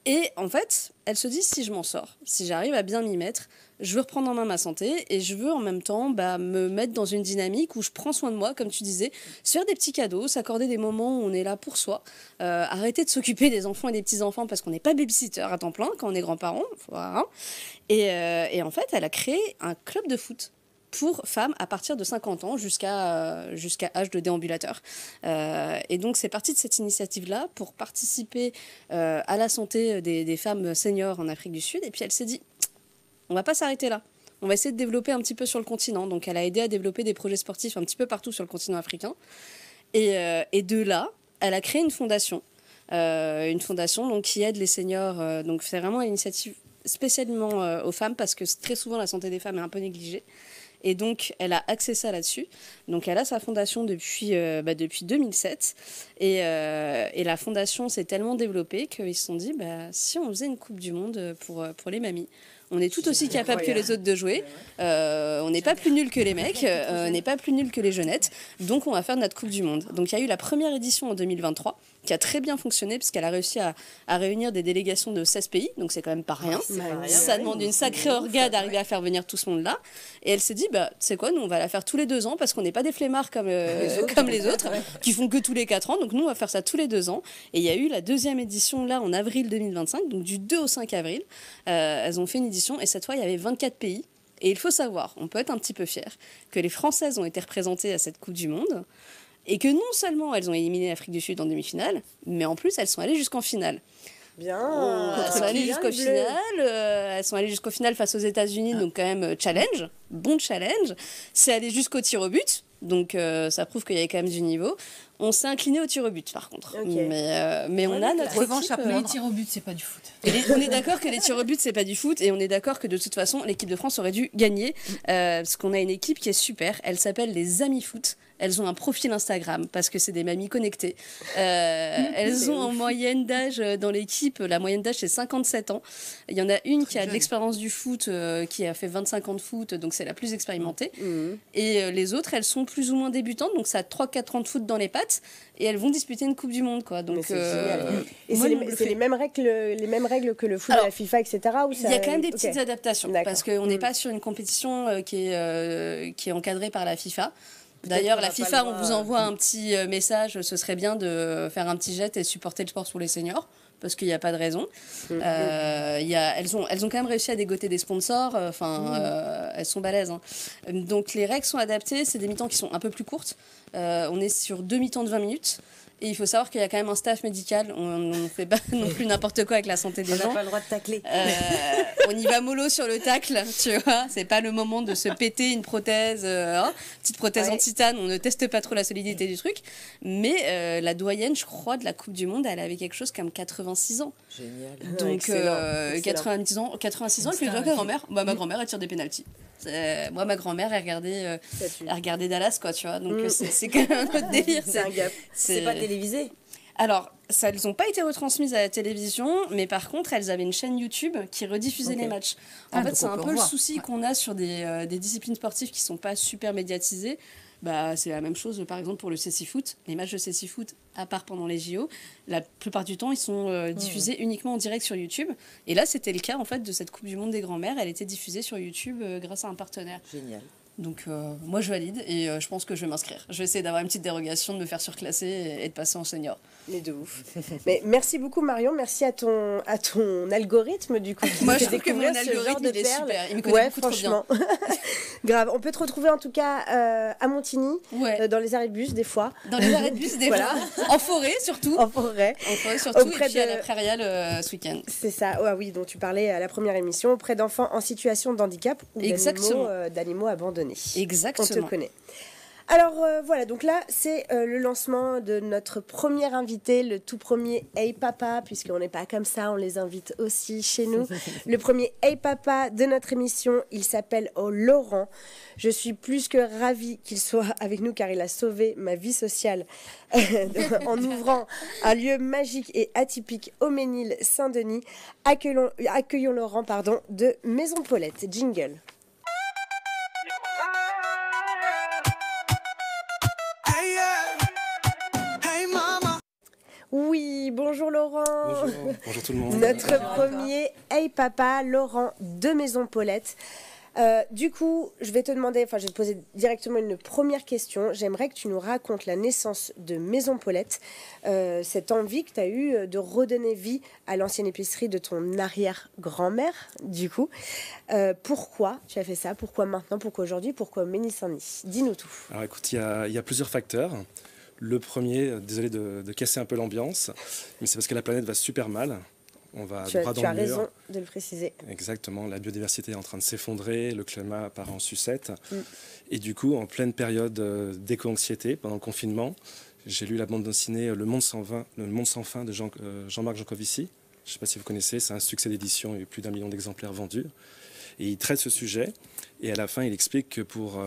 Et en fait, elle se dit, si je m'en sors, si j'arrive à bien m'y mettre, je veux reprendre en main ma santé et je veux en même temps me mettre dans une dynamique où je prends soin de moi, comme tu disais, se faire des petits cadeaux, s'accorder des moments où on est là pour soi, arrêter de s'occuper des enfants et des petits-enfants parce qu'on n'est pas babysitter à temps plein quand on est grands-parents. Voilà. Et en fait, elle a créé un club de foot pour femmes à partir de 50 ans jusqu'à âge de déambulateur. Et donc, c'est parti de cette initiative-là pour participer à la santé des femmes seniors en Afrique du Sud. Et puis, elle s'est dit, on va pas s'arrêter là. On va essayer de développer un petit peu sur le continent. Donc, elle a aidé à développer des projets sportifs un petit peu partout sur le continent africain. Et de là, elle a créé une fondation donc, qui aide les seniors. Donc, c'est vraiment une initiative spécialement aux femmes parce que très souvent, la santé des femmes est un peu négligée. Et donc, elle a axé ça là-dessus. Donc, elle a sa fondation depuis 2007. Et la fondation s'est tellement développée qu'ils se sont dit, si on faisait une Coupe du Monde pour les mamies, on est tout aussi capable que les autres de jouer. On n'est pas plus nuls que les mecs, on n'est pas plus nuls que les jeunettes. Donc, on va faire notre Coupe du Monde. Donc, il y a eu la première édition en 2023 qui a très bien fonctionné puisqu'elle a réussi à réunir des délégations de 16 pays. Donc, c'est quand même pas rien. Ça demande une sacrée orga d'arriver à faire venir tout ce monde-là. Et elle s'est dit, tu sais quoi, nous, on va la faire tous les 2 ans parce qu'on n'est pas des flemmards comme les autres qui font que tous les 4 ans. Donc, nous, on va faire ça tous les 2 ans. Et il y a eu la deuxième édition là en avril 2025, donc du 2 au 5 avril. Elles ont fait une édition et cette fois, il y avait 24 pays. Et il faut savoir, on peut être un petit peu fiers, que les Françaises ont été représentées à cette Coupe du Monde et que non seulement elles ont éliminé l'Afrique du Sud en demi-finale, mais en plus, elles sont allées jusqu'en finale. Bien. Elles sont allées jusqu'au final. Elles sont allées jusqu'au final face aux États-Unis, donc quand même challenge, bon challenge. C'est allé jusqu'au tir au but, donc ça prouve qu'il y avait quand même du niveau. On s'est incliné au tir au but, par contre. Okay. Mais on a notre revanche équipe. Les tirs au but, c'est pas du foot. On est d'accord que les tirs au but, c'est pas du foot, et on est d'accord que de toute façon, l'équipe de France aurait dû gagner, parce qu'on a une équipe qui est super. Elle s'appelle les Amis Foot. Elles ont un profil Instagram parce que c'est des mamies connectées. Elles ont en moyenne d'âge dans l'équipe, la moyenne d'âge c'est 57 ans. Il y en a une qui a de l'expérience du foot, qui a fait 25 ans de foot, donc c'est la plus expérimentée. Et les autres, elles sont plus ou moins débutantes, donc ça a 3-4 ans de foot dans les pattes. dates et elles vont disputer une Coupe du Monde, quoi. Mais Donc, c'est génial. Et moi, c'est on le c'est fait. les mêmes règles que le foot Alors, à la FIFA, etc. Ou Il y a quand même des Ok. petites adaptations D'accord. parce qu'on n'est Mm. pas sur une compétition qui est encadrée par la FIFA. D'ailleurs, qu'on la n'a pas FIFA, le on droit, vous envoie un petit message, ce serait bien de faire un petit jet et supporter le sport pour les seniors, parce qu'il n'y a pas de raison. Elles ont quand même réussi à dégoter des sponsors, elles sont balèzes, hein. Donc les règles sont adaptées, c'est des mi-temps qui sont un peu plus courtes. On est sur 2 mi-temps de 20 minutes. Et il faut savoir qu'il y a quand même un staff médical. On ne fait pas non plus n'importe quoi avec la santé des On n'a gens. pas le droit de tacler. On y va mollo sur le tacle, tu vois. C'est pas le moment de se péter une prothèse, petite prothèse en titane. On ne teste pas trop la solidité du truc. Mais la doyenne, je crois, de la Coupe du Monde, elle avait quelque chose comme 86 ans. Génial. Donc, Excellent. 86 ans, elle fait ma grand-mère. Bah, ma grand-mère, elle tire des pénaltys. Moi, ma grand-mère, elle regardait Dallas, quoi, tu vois. Donc, c'est quand même un autre délire. C'est un gap. C'est pas télévisé. Alors, elles n'ont pas été retransmises à la télévision, mais par contre, elles avaient une chaîne YouTube qui rediffusait les matchs. En fait, donc c'est on un peut peu le revoir. souci qu'on a sur des disciplines sportives qui sont pas super médiatisées. Bah, c'est la même chose, par exemple, pour le cécifoot. Les matchs de cécifoot, à part pendant les JO, la plupart du temps, ils sont diffusés uniquement en direct sur YouTube. Et là, c'était le cas, en fait, de cette Coupe du Monde des grands-mères. Elle était diffusée sur YouTube grâce à un partenaire. Génial. Donc moi je valide et je pense que je vais m'inscrire. Je vais essayer d'avoir une petite dérogation, de me faire surclasser et de passer en senior. Mais de ouf. Mais merci beaucoup Marion, merci à ton algorithme du coup. Qui Moi nous je fait trouve que mon découvrir ce genre algorithme de il est perles. super, il me connaît Ouais, beaucoup trop bien. franchement. Grave. On peut te retrouver en tout cas à Montigny, Ouais. dans les arrêts de bus des fois. Dans les arrêts de bus des Voilà. fois, en forêt surtout. En forêt. En forêt surtout Auprès et puis à de- la prairiale ce week-end. C'est ça, ouais, oui, dont tu parlais à la première émission, auprès d'enfants en situation de handicap ou Exactement. d'animaux abandonnés. On Exactement. te connaît. Alors voilà, donc là c'est le lancement de notre premier invité, le tout premier Hey Papa, puisqu'on n'est pas comme ça, on les invite aussi chez nous. Le premier Hey Papa de notre émission, il s'appelle Laurent. Je suis plus que ravie qu'il soit avec nous car il a sauvé ma vie sociale en ouvrant un lieu magique et atypique au Ménil Saint-Denis. Accueillons Laurent de Maison Paulette. Jingle. Hey, yeah. Hey, mama. Oui, bonjour Laurent. Bonjour, bonjour tout le monde. Notre premier Hey Papa, Laurent de Maison Paulette. Du coup, je vais te poser directement une première question. J'aimerais que tu nous racontes la naissance de Maison Paulette, cette envie que tu as eue de redonner vie à l'ancienne épicerie de ton arrière-grand-mère, du coup. Pourquoi tu as fait ça? Pourquoi maintenant? Pourquoi aujourd'hui? Pourquoi Ménil-Saint-Denis? Dis-nous tout. Alors écoute, il y a plusieurs facteurs. Le premier, désolé de casser un peu l'ambiance, mais c'est parce que la planète va super mal. On va Tu droit as dans le mur. raison de le préciser. Exactement, la biodiversité est en train de s'effondrer, le climat part en sucette. Et du coup, en pleine période d'éco-anxiété, pendant le confinement, j'ai lu la bande dessinée Le Monde sans fin de Jean-Marc Jancovici. Je ne sais pas si vous connaissez, c'est un succès d'édition, il y a eu plus d'1 million d'exemplaires vendus. Et il traite ce sujet, et à la fin, il explique que pour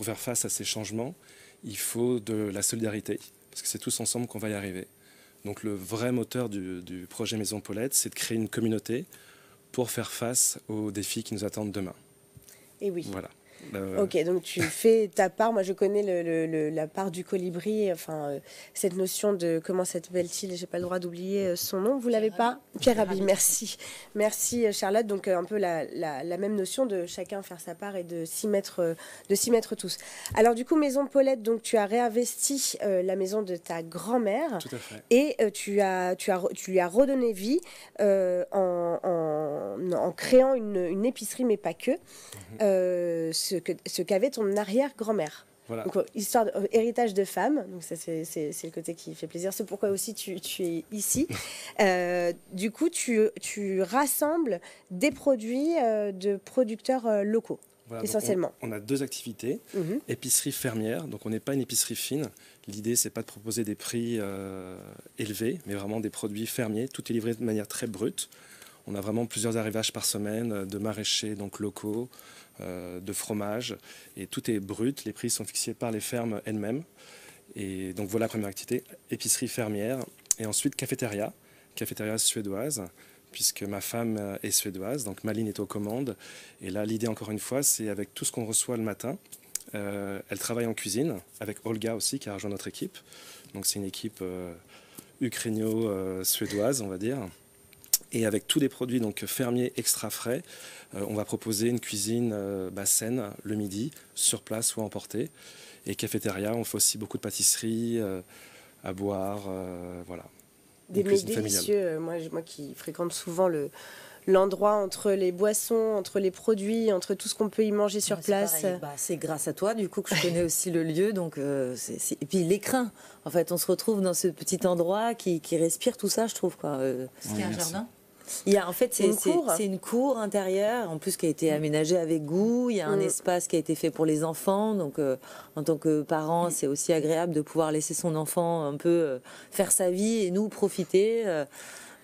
faire face à ces changements, il faut de la solidarité, parce que c'est tous ensemble qu'on va y arriver. Donc le vrai moteur du projet Maison Paulette, c'est de créer une communauté pour faire face aux défis qui nous attendent demain. Et oui. Voilà. Ok, donc tu fais ta part. Moi, je connais la part du colibri, cette notion de comment s'appelle-t-il, j'ai pas le droit d'oublier son nom, vous l'avez pas? Pierre Rabhi, merci. Merci Charlotte. Donc un peu la même notion de chacun faire sa part et de s'y mettre tous. Alors du coup, Maison Paulette, donc tu as réinvesti la maison de ta grand-mère. Tout à fait. Et tu lui as redonné vie en créant une épicerie, mais pas que. Ce qu'avait ton arrière-grand-mère. Voilà. Donc, histoire héritage de femme, donc ça c'est le côté qui fait plaisir. C'est pourquoi aussi tu es ici. Du coup, tu rassembles des produits de producteurs locaux. Voilà, essentiellement. On a deux activités. Épicerie fermière, donc on n'est pas une épicerie fine. L'idée, c'est pas de proposer des prix élevés, mais vraiment des produits fermiers. Tout est livré de manière très brute. On a vraiment plusieurs arrivages par semaine de maraîchers donc locaux, de fromage, et tout est brut. Les prix sont fixés par les fermes elles-mêmes. Et donc voilà la première activité, épicerie fermière. Et ensuite cafétéria suédoise, puisque ma femme est suédoise, donc Maline est aux commandes. Et là, l'idée, encore une fois, c'est avec tout ce qu'on reçoit le matin, Elle travaille en cuisine avec Olga aussi, qui a rejoint notre équipe. Donc c'est une équipe ukrainio-suédoise, on va dire. Et avec tous les produits donc fermiers extra frais, on va proposer une cuisine saine le midi, sur place ou à emporter. Et cafétéria, on fait aussi beaucoup de pâtisseries à boire, voilà. Des mets délicieux. Moi qui fréquente souvent l'endroit entre les boissons, entre les produits, entre tout ce qu'on peut y manger sur place. C'est grâce à toi, du coup, que je connais aussi le lieu. Donc, et puis l'écrin. En fait, on se retrouve dans ce petit endroit qui respire tout ça, je trouve. Est-ce qu'il y a un jardin? Il y a, en fait, c'est une cour intérieure, en plus qui a été aménagée avec goût. Il y a un espace qui a été fait pour les enfants. Donc, en tant que parent, c'est aussi agréable de pouvoir laisser son enfant un peu faire sa vie et nous profiter.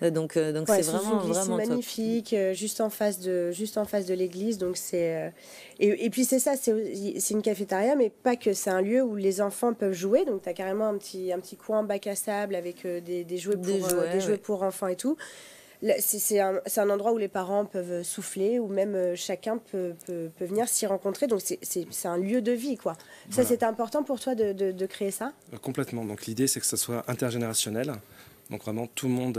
Donc c'est vraiment magnifique, juste en face de l'église. Donc c'est et puis c'est ça, c'est une cafétéria, mais pas que. C'est un lieu où les enfants peuvent jouer. Donc tu as carrément un petit coin bac à sable avec des jouets pour enfants et tout. C'est un endroit où les parents peuvent souffler, où même chacun peut venir s'y rencontrer. Donc c'est un lieu de vie, quoi. Ça, c'était important pour toi de créer ça? Complètement. Donc l'idée, c'est que ce soit intergénérationnel. Donc vraiment, tout le monde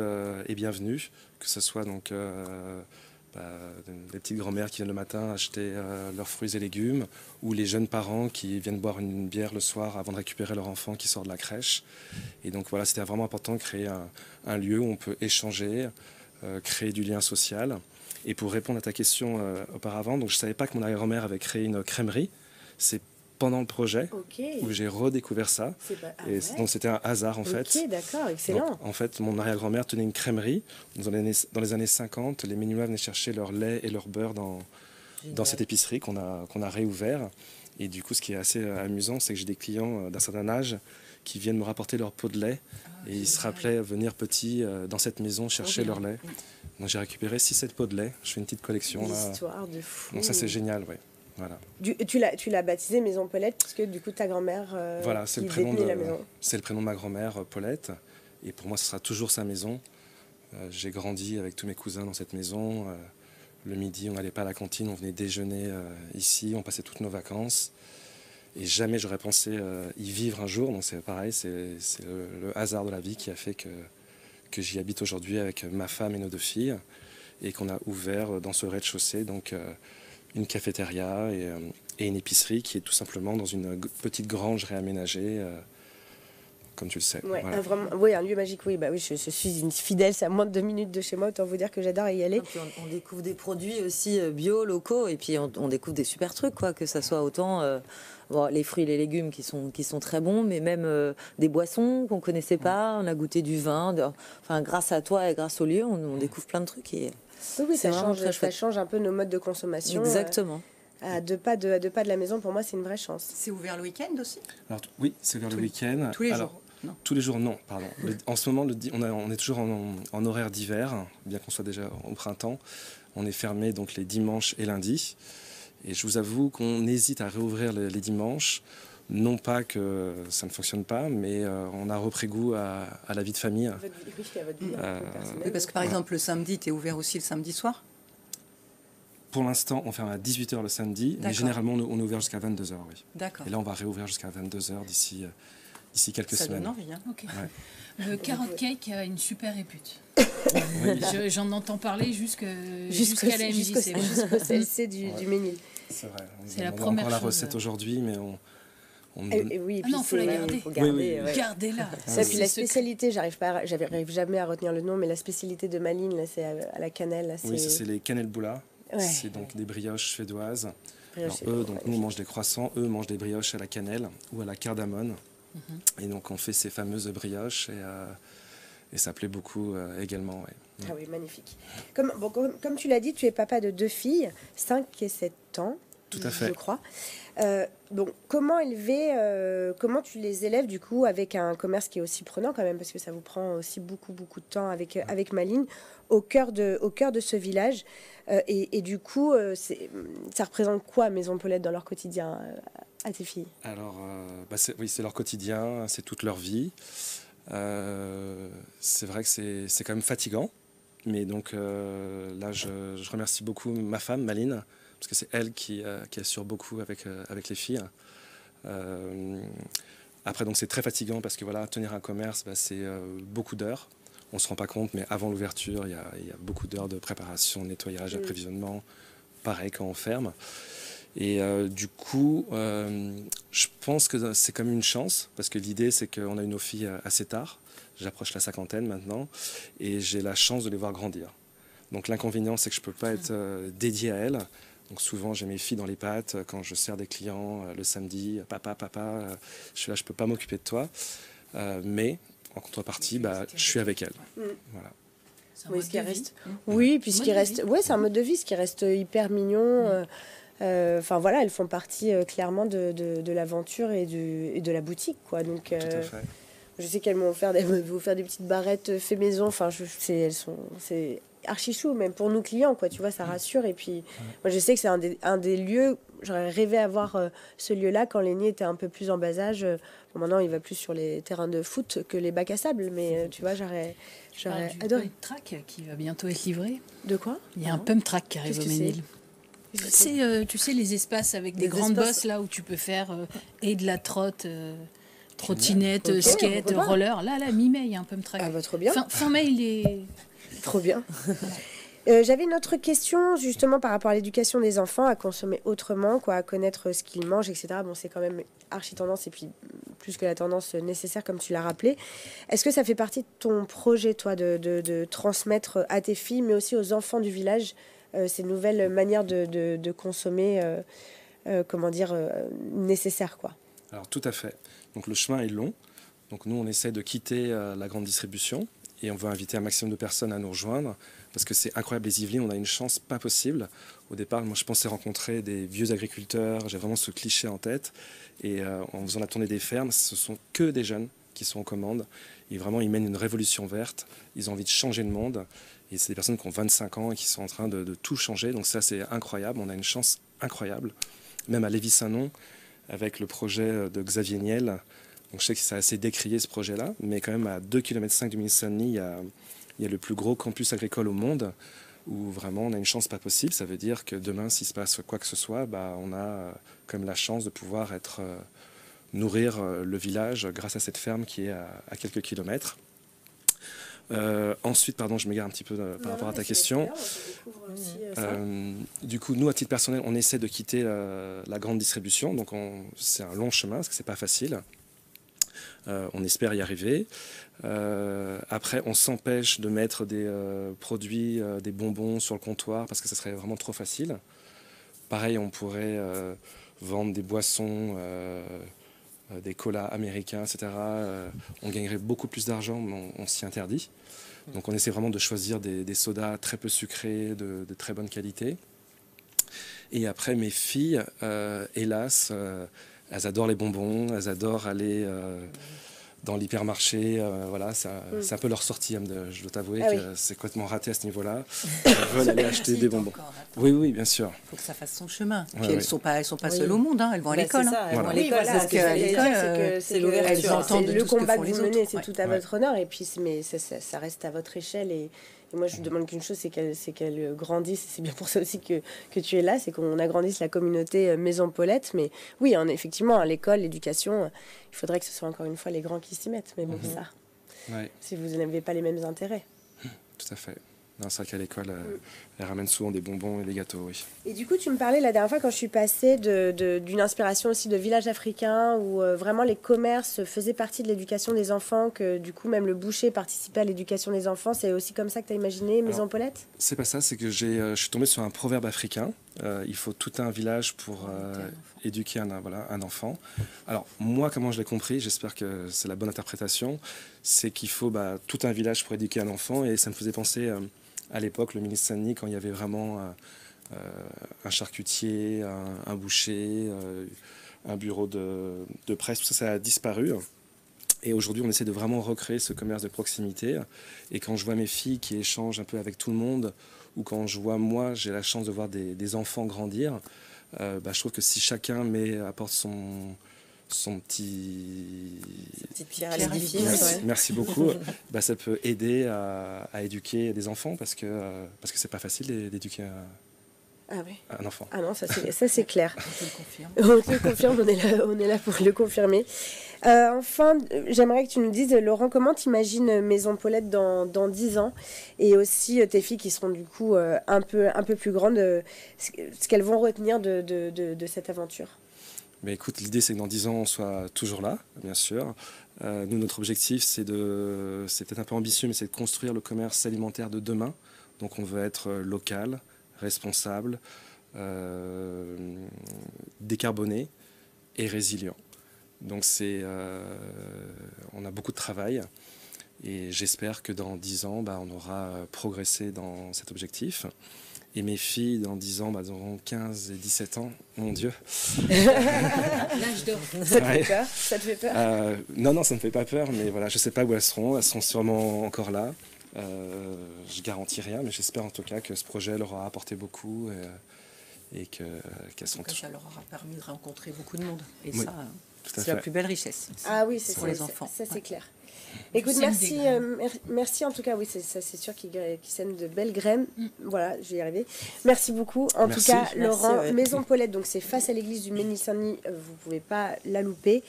est bienvenu, que ce soit donc des petites grand-mères qui viennent le matin acheter leurs fruits et légumes, ou les jeunes parents qui viennent boire une bière le soir avant de récupérer leur enfant qui sort de la crèche. Et donc voilà, c'était vraiment important de créer un lieu où on peut échanger, créer du lien social. Et pour répondre à ta question auparavant, donc je ne savais pas que mon arrière-grand-mère avait créé une crèmerie. C'est pendant le projet où j'ai redécouvert ça. Donc c'était un hasard en fait. Ok, d'accord, excellent. Donc, en fait, mon arrière-grand-mère tenait une crèmerie. Dans les années 50, les Méninois venaient chercher leur lait et leur beurre dans cette épicerie qu'on a réouvert. Et du coup, ce qui est assez amusant, c'est que j'ai des clients d'un certain âge qui viennent me rapporter leur pot de lait. Et ils se rappelaient venir petits dans cette maison chercher leur lait. Donc j'ai récupéré 6-7 pots de lait. Je fais une petite collection. Histoire de fou. Donc ça, c'est génial, oui. Voilà. Tu l'as baptisée Maison Paulette parce que du coup ta grand-mère voilà, c'est le prénom de ma grand-mère Paulette, et pour moi ce sera toujours sa maison. J'ai grandi avec tous mes cousins dans cette maison. Le midi on n'allait pas à la cantine, on venait déjeuner ici, on passait toutes nos vacances et jamais j'aurais pensé y vivre un jour. Donc c'est pareil, c'est le hasard de la vie qui a fait que j'y habite aujourd'hui avec ma femme et nos 2 filles, et qu'on a ouvert dans ce rez-de-chaussée donc une cafétéria et une épicerie qui est tout simplement dans une petite grange réaménagée, comme tu le sais. Ouais, voilà. Oui, un lieu magique, oui. Bah oui, je suis une fidèle, c'est à moins de 2 minutes de chez moi, autant vous dire que j'adore y aller. On découvre des produits aussi bio, locaux, et puis on découvre des super trucs, quoi, que ça soit autant les fruits et les légumes qui sont très bons, mais même des boissons qu'on connaissait pas. On a goûté du vin. Enfin, grâce à toi et grâce au lieu, on découvre plein de trucs. Et oui, ça change un peu nos modes de consommation. Exactement. À 2 pas de la maison, pour moi, c'est une vraie chance. C'est ouvert le week-end aussi? Alors, oui, c'est ouvert le week-end. Tous les jours? Non. Tous les jours, non, pardon. En ce moment, on est toujours en horaire d'hiver, bien qu'on soit déjà au printemps. On est fermé donc les dimanches et lundis. Et je vous avoue qu'on hésite à réouvrir les dimanches. Non pas que ça ne fonctionne pas, mais on a repris goût à la vie de famille. À votre vie personnelle. Oui, parce que par exemple, le samedi, tu es ouvert aussi le samedi soir? Pour l'instant, on ferme à 18h le samedi, mais généralement, on est ouvert jusqu'à 22h, oui. D'accord. Et là, on va réouvrir jusqu'à 22h d'ici quelques Ça semaines. donne envie, hein. Okay. Ouais. Le carrot cake a une super répute. J'en entends parler jusqu'à la MJC. Jusqu'au CLC du Ménil. C'est vrai. C'est la on a première encore la chose. recette aujourd'hui, mais oui, non, il faut la garder. Gardez-la. Et puis la spécialité, j'arrive jamais à retenir le nom, mais la spécialité de Malines, là, c'est à la cannelle. Là, oui, ça c'est les cannelbula. Ouais. C'est donc des brioches suédoises. Alors, nous on mange des croissants, eux mangent des brioches à la cannelle ou à la cardamone. Et donc on fait ces fameuses brioches et ça plaît beaucoup également. Ouais. Ah oui, magnifique. Comme tu l'as dit, tu es papa de 2 filles, 5 et 7 ans. Tout à fait. Je crois. Donc, comment tu les élèves du coup avec un commerce qui est aussi prenant quand même, parce que ça vous prend aussi beaucoup de temps avec Malines, au cœur de ce village, et du coup, ça représente quoi Maison Paulette dans leur quotidien à tes filles? Alors, c'est leur quotidien, c'est toute leur vie. C'est vrai que c'est quand même fatigant, mais donc là, je remercie beaucoup ma femme, Maline, parce que c'est elle qui assure beaucoup avec les filles. Après, donc c'est très fatigant parce que voilà, tenir un commerce, c'est beaucoup d'heures. On ne se rend pas compte, mais avant l'ouverture, il y a beaucoup d'heures de préparation, nettoyage, approvisionnement. Pareil quand on ferme. Et du coup, je pense que c'est comme une chance, parce que l'idée, c'est qu'on a eu nos filles assez tard. J'approche la cinquantaine maintenant, et j'ai la chance de les voir grandir. Donc l'inconvénient, c'est que je ne peux pas être dédié à elles. Donc souvent, j'ai mes filles dans les pattes quand je sers des clients le samedi. Papa, je suis là, je ne peux pas m'occuper de toi. Mais en contrepartie, je suis avec elles. Voilà. Oui, ce qui reste. Oui, puis ce qui reste. Ouais, c'est un mode de vie, ce qui reste hyper mignon. Enfin voilà, elles font partie clairement de l'aventure et de la boutique, quoi. Donc, tout à fait. je sais qu'elles m'ont offert des petites barrettes fait maison. Enfin, c'est archi chou, même pour nos clients, quoi. Tu vois, ça rassure. Et puis, moi, je sais que c'est un des lieux. J'aurais rêvé avoir ce lieu-là quand l'aîné était un peu plus en bas âge. Bon, maintenant, il va plus sur les terrains de foot que les bacs à sable, mais tu vois, j'aurais adoré. Pump Track qui va bientôt être livré. De quoi? Il y a un Pump Track qui arrive au Ménil. C'est, tu sais, les espaces avec des grandes bosses là où tu peux faire et de la trotte, trottinette, skate, roller. Là, mi-mai, il y a un Pump Track. Ah, bah, trop bien. Fin mai, il est... Trop bien. J'avais une autre question justement par rapport à l'éducation des enfants, à consommer autrement, quoi, à connaître ce qu'ils mangent, etc. Bon, c'est quand même archi tendance et puis plus que la tendance nécessaire comme tu l'as rappelé. Est-ce que ça fait partie de ton projet, toi, de transmettre à tes filles, mais aussi aux enfants du village, ces nouvelles manières de consommer, nécessaires, quoi? Alors tout à fait. Donc le chemin est long. Donc nous, on essaie de quitter la grande distribution et on veut inviter un maximum de personnes à nous rejoindre parce que c'est incroyable, les Yvelines, on a une chance pas possible. Au départ, moi je pensais rencontrer des vieux agriculteurs, j'ai vraiment ce cliché en tête et en faisant la tournée des fermes, ce sont que des jeunes qui sont en commande et vraiment ils mènent une révolution verte, ils ont envie de changer le monde et c'est des personnes qui ont 25 ans et qui sont en train de tout changer, donc ça c'est incroyable, on a une chance incroyable. Même à Lévis-Saint-Non, avec le projet de Xavier Niel. Donc je sais que c'est assez décrié ce projet-là, mais quand même à 2,5 km du Ménil-Saint-Denis, il y a le plus gros campus agricole au monde, où vraiment on a une chance pas possible. Ça veut dire que demain, s'il se passe quoi que ce soit, on a quand même la chance de pouvoir nourrir le village grâce à cette ferme qui est à quelques kilomètres. Ensuite, pardon, je m'égare un petit peu par rapport à ta question. Du coup, nous, à titre personnel, on essaie de quitter la grande distribution. Donc, c'est un long chemin parce que c'est pas facile. On espère y arriver. Après, on s'empêche de mettre des produits, des bonbons sur le comptoir parce que ça serait vraiment trop facile. Pareil, on pourrait vendre des boissons, des colas américains, etc. On gagnerait beaucoup plus d'argent, mais on s'y interdit. Donc on essaie vraiment de choisir des sodas très peu sucrés, de très bonne qualité. Et après, mes filles, hélas, elles adorent les bonbons, elles adorent aller dans l'hypermarché. Voilà, c'est un peu leur sortie. Je dois t'avouer que c'est complètement raté à ce niveau-là. Elles veulent aller acheter des bonbons. Oui, bien sûr. Il faut que ça fasse son chemin. Ouais, elles sont pas seules au monde, hein. Elles vont à l'école. Elles vont à l'école. C'est l'ouverture. C'est le combat que vous menez, c'est tout à votre honneur. Et puis, mais ça reste à votre échelle. Et moi, je vous demande qu'une chose, c'est qu'elle grandisse. C'est bien pour ça aussi que tu es là, c'est qu'on agrandisse la communauté Maison Paulette. Mais oui, effectivement, à l'école, l'éducation, il faudrait que ce soit encore une fois les grands qui s'y mettent. Mais bon, si vous n'avez pas les mêmes intérêts. Tout à fait. Non, c'est vrai qu'à l'école, elles ramènent souvent des bonbons et des gâteaux, oui. Et du coup, tu me parlais la dernière fois quand je suis passée d'une inspiration aussi de village africain où vraiment les commerces faisaient partie de l'éducation des enfants, que du coup même le boucher participait à l'éducation des enfants. C'est aussi comme ça que tu as imaginé Maison Paulette? C'est pas ça, c'est que je suis tombé sur un proverbe africain. Il faut tout un village pour éduquer un enfant. Alors moi, comment je l'ai compris, j'espère que c'est la bonne interprétation, c'est qu'il faut tout un village pour éduquer un enfant et ça me faisait penser... à l'époque, le Ménil-Saint-Denis, quand il y avait vraiment un charcutier, un boucher, un bureau de presse, tout ça, ça a disparu. Et aujourd'hui, on essaie de vraiment recréer ce commerce de proximité. Et quand je vois mes filles qui échangent un peu avec tout le monde, ou quand je vois moi, j'ai la chance de voir des enfants grandir, je trouve que si chacun apporte son petite pierre à l'édifice. Merci beaucoup. Ça peut aider à éduquer des enfants parce que c'est pas facile d'éduquer un enfant. Ah non, ça c'est clair. On te le confirme. On te le confirme, on est là pour le confirmer. Enfin, j'aimerais que tu nous dises, Laurent, comment t'imagines Maison Paulette dans 10 ans, et aussi tes filles qui seront du coup un peu plus grandes, ce qu'elles vont retenir de cette aventure. Mais écoute, l'idée c'est que dans 10 ans on soit toujours là, bien sûr. Nous, notre objectif c'est peut-être un peu ambitieux, mais c'est de construire le commerce alimentaire de demain. Donc on veut être local, responsable, décarboné et résilient. Donc on a beaucoup de travail et j'espère que dans 10 ans, on aura progressé dans cet objectif. Et mes filles, dans 10 ans, auront 15 et 17 ans. Mon Dieu. L'âge d'or. Ça te fait peur? Non, ça ne me fait pas peur, mais voilà, je ne sais pas où elles seront. Elles seront sûrement encore là. Je garantis rien, mais j'espère en tout cas que ce projet leur aura apporté beaucoup et qu'elles seront Ça leur aura permis de rencontrer beaucoup de monde. Et oui, ça, c'est la plus belle richesse. Ah oui, c'est pour les enfants. Ça, c'est clair. Écoute, merci en tout cas, oui, c'est sûr qu'ils sèment de belles graines. Voilà, je vais y arriver. Merci beaucoup. En tout cas, Laurent, Maison Paulette, donc c'est face à l'église du Mesnil-Saint-Denis, vous pouvez pas la louper.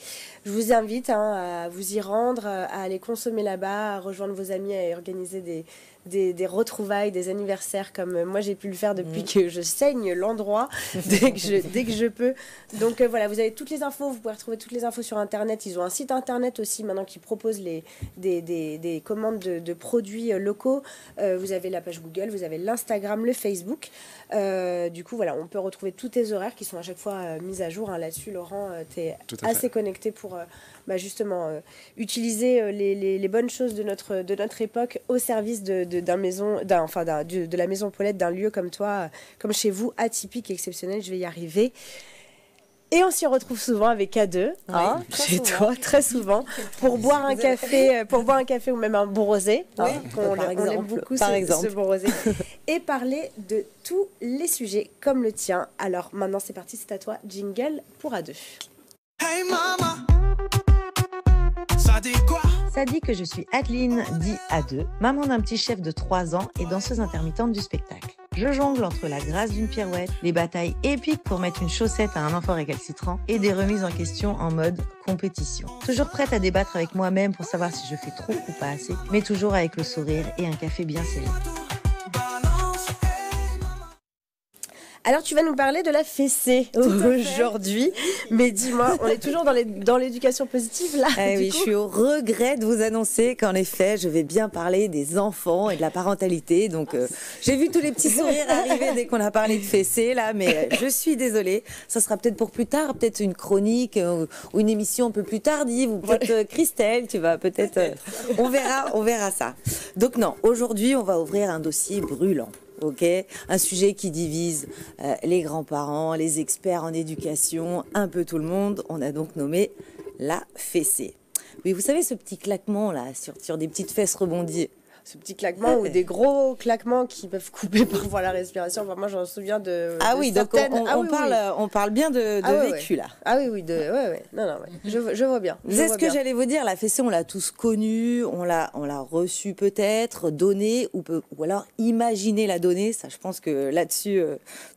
Je vous invite à vous y rendre, à aller consommer là-bas, à rejoindre vos amis, à organiser des retrouvailles, des anniversaires comme moi j'ai pu le faire depuis que je saigne l'endroit dès que je peux. Donc voilà, vous avez toutes les infos, vous pouvez retrouver toutes les infos sur internet. Ils ont un site internet aussi maintenant qui propose des commandes de produits locaux. Vous avez la page Google, vous avez l'Instagram, le Facebook. Du coup voilà, on peut retrouver tous tes horaires qui sont à chaque fois mis à jour. Là-dessus, Laurent, tu es assez connecté pour justement utiliser les bonnes choses de notre époque au service de la Maison Paulette, d'un lieu comme toi, comme chez vous, atypique, exceptionnel. Je vais y arriver. Et on s'y retrouve souvent avec A2, chez toi, très souvent, pour boire un café, ou même un bon rosé. On aime beaucoup ce bon rosé. Et parler de tous les sujets comme le tien. Alors maintenant c'est parti, c'est à toi, jingle pour A2. Hey mama, ça dit quoi? Ça dit que je suis Adeline, dit A2, maman d'un petit chef de 3 ans et danseuse intermittente du spectacle. Je jongle entre la grâce d'une pirouette, les batailles épiques pour mettre une chaussette à un enfant récalcitrant et des remises en question en mode compétition. Toujours prête à débattre avec moi-même pour savoir si je fais trop ou pas assez, mais toujours avec le sourire et un café bien serré. Alors, tu vas nous parler de la fessée aujourd'hui. Mais dis-moi, on est toujours dans l'éducation positive, là. Oui, je suis au regret de vous annoncer qu'en effet, je vais bien parler des enfants et de la parentalité. Donc, j'ai vu tous les petits sourires arriver dès qu'on a parlé de fessée, là. Mais je suis désolée. Ça sera peut-être pour plus tard, peut-être une chronique ou une émission un peu plus tardive. Ou peut-être Christelle, tu vas peut-être... on verra ça. Donc non, aujourd'hui, on va ouvrir un dossier brûlant. Ok, un sujet qui divise les grands-parents, les experts en éducation, un peu tout le monde. On a donc nommé la fessée. Oui, vous savez ce petit claquement là sur des petites fesses rebondies. Ce petit claquement ou des gros claquements qui peuvent couper parfois la respiration. Enfin, moi, j'en souviens de. Ah oui, donc on parle bien de vécu là. Ah oui, Non, je vois bien. C'est ce que j'allais vous dire. La fessée, on l'a tous connue, on l'a reçue peut-être, donnée ou alors imaginé la donner. Ça, je pense que là-dessus,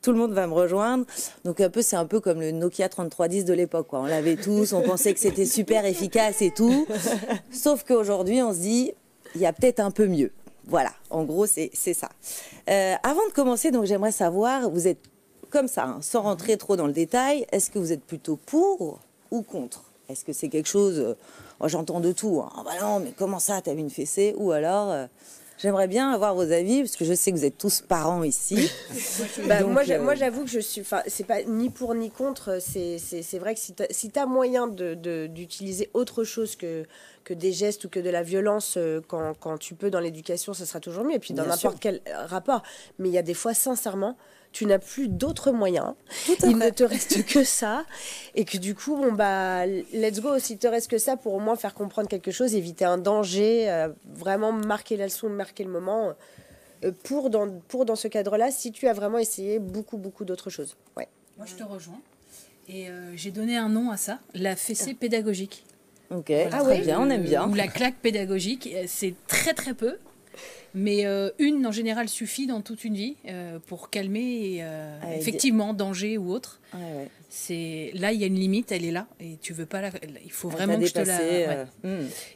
tout le monde va me rejoindre. Donc c'est un peu comme le Nokia 3310 de l'époque, quoi. On l'avait tous, on pensait que c'était super efficace et tout. Sauf qu'aujourd'hui, on se dit. Il y a peut-être un peu mieux. Voilà, en gros, c'est ça. Avant de commencer, donc j'aimerais savoir, vous êtes comme ça, sans rentrer trop dans le détail, est-ce que vous êtes plutôt pour ou contre? Est-ce que c'est quelque chose... j'entends de tout. Ah bah non, mais comment ça, t'as vu une fessée? Ou alors... J'aimerais bien avoir vos avis, parce que je sais que vous êtes tous parents ici. Moi, j'avoue que je suis... c'est pas ni pour ni contre. C'est vrai que si tu as moyen d'utiliser autre chose que des gestes ou que de la violence quand tu peux dans l'éducation, ça sera toujours mieux. Et puis dans n'importe quel rapport. Mais il y a des fois, sincèrement, tu n'as plus d'autres moyens. Il ne te reste que ça. Et que du coup, let's go. S'il te reste que ça pour au moins faire comprendre quelque chose, éviter un danger, vraiment marquer la leçon, marquer le moment. Pour dans ce cadre-là, si tu as vraiment essayé beaucoup d'autres choses. Ouais. Moi, je te rejoins. Et j'ai donné un nom à ça, la fessée pédagogique. Ok, voilà, très bien, on aime bien. Ou la claque pédagogique, c'est très très peu. Mais une, en général, suffit dans toute une vie pour calmer effectivement danger ou autre. Ouais. Là, il y a une limite, elle est là, et tu veux pas il faut vraiment que je te la...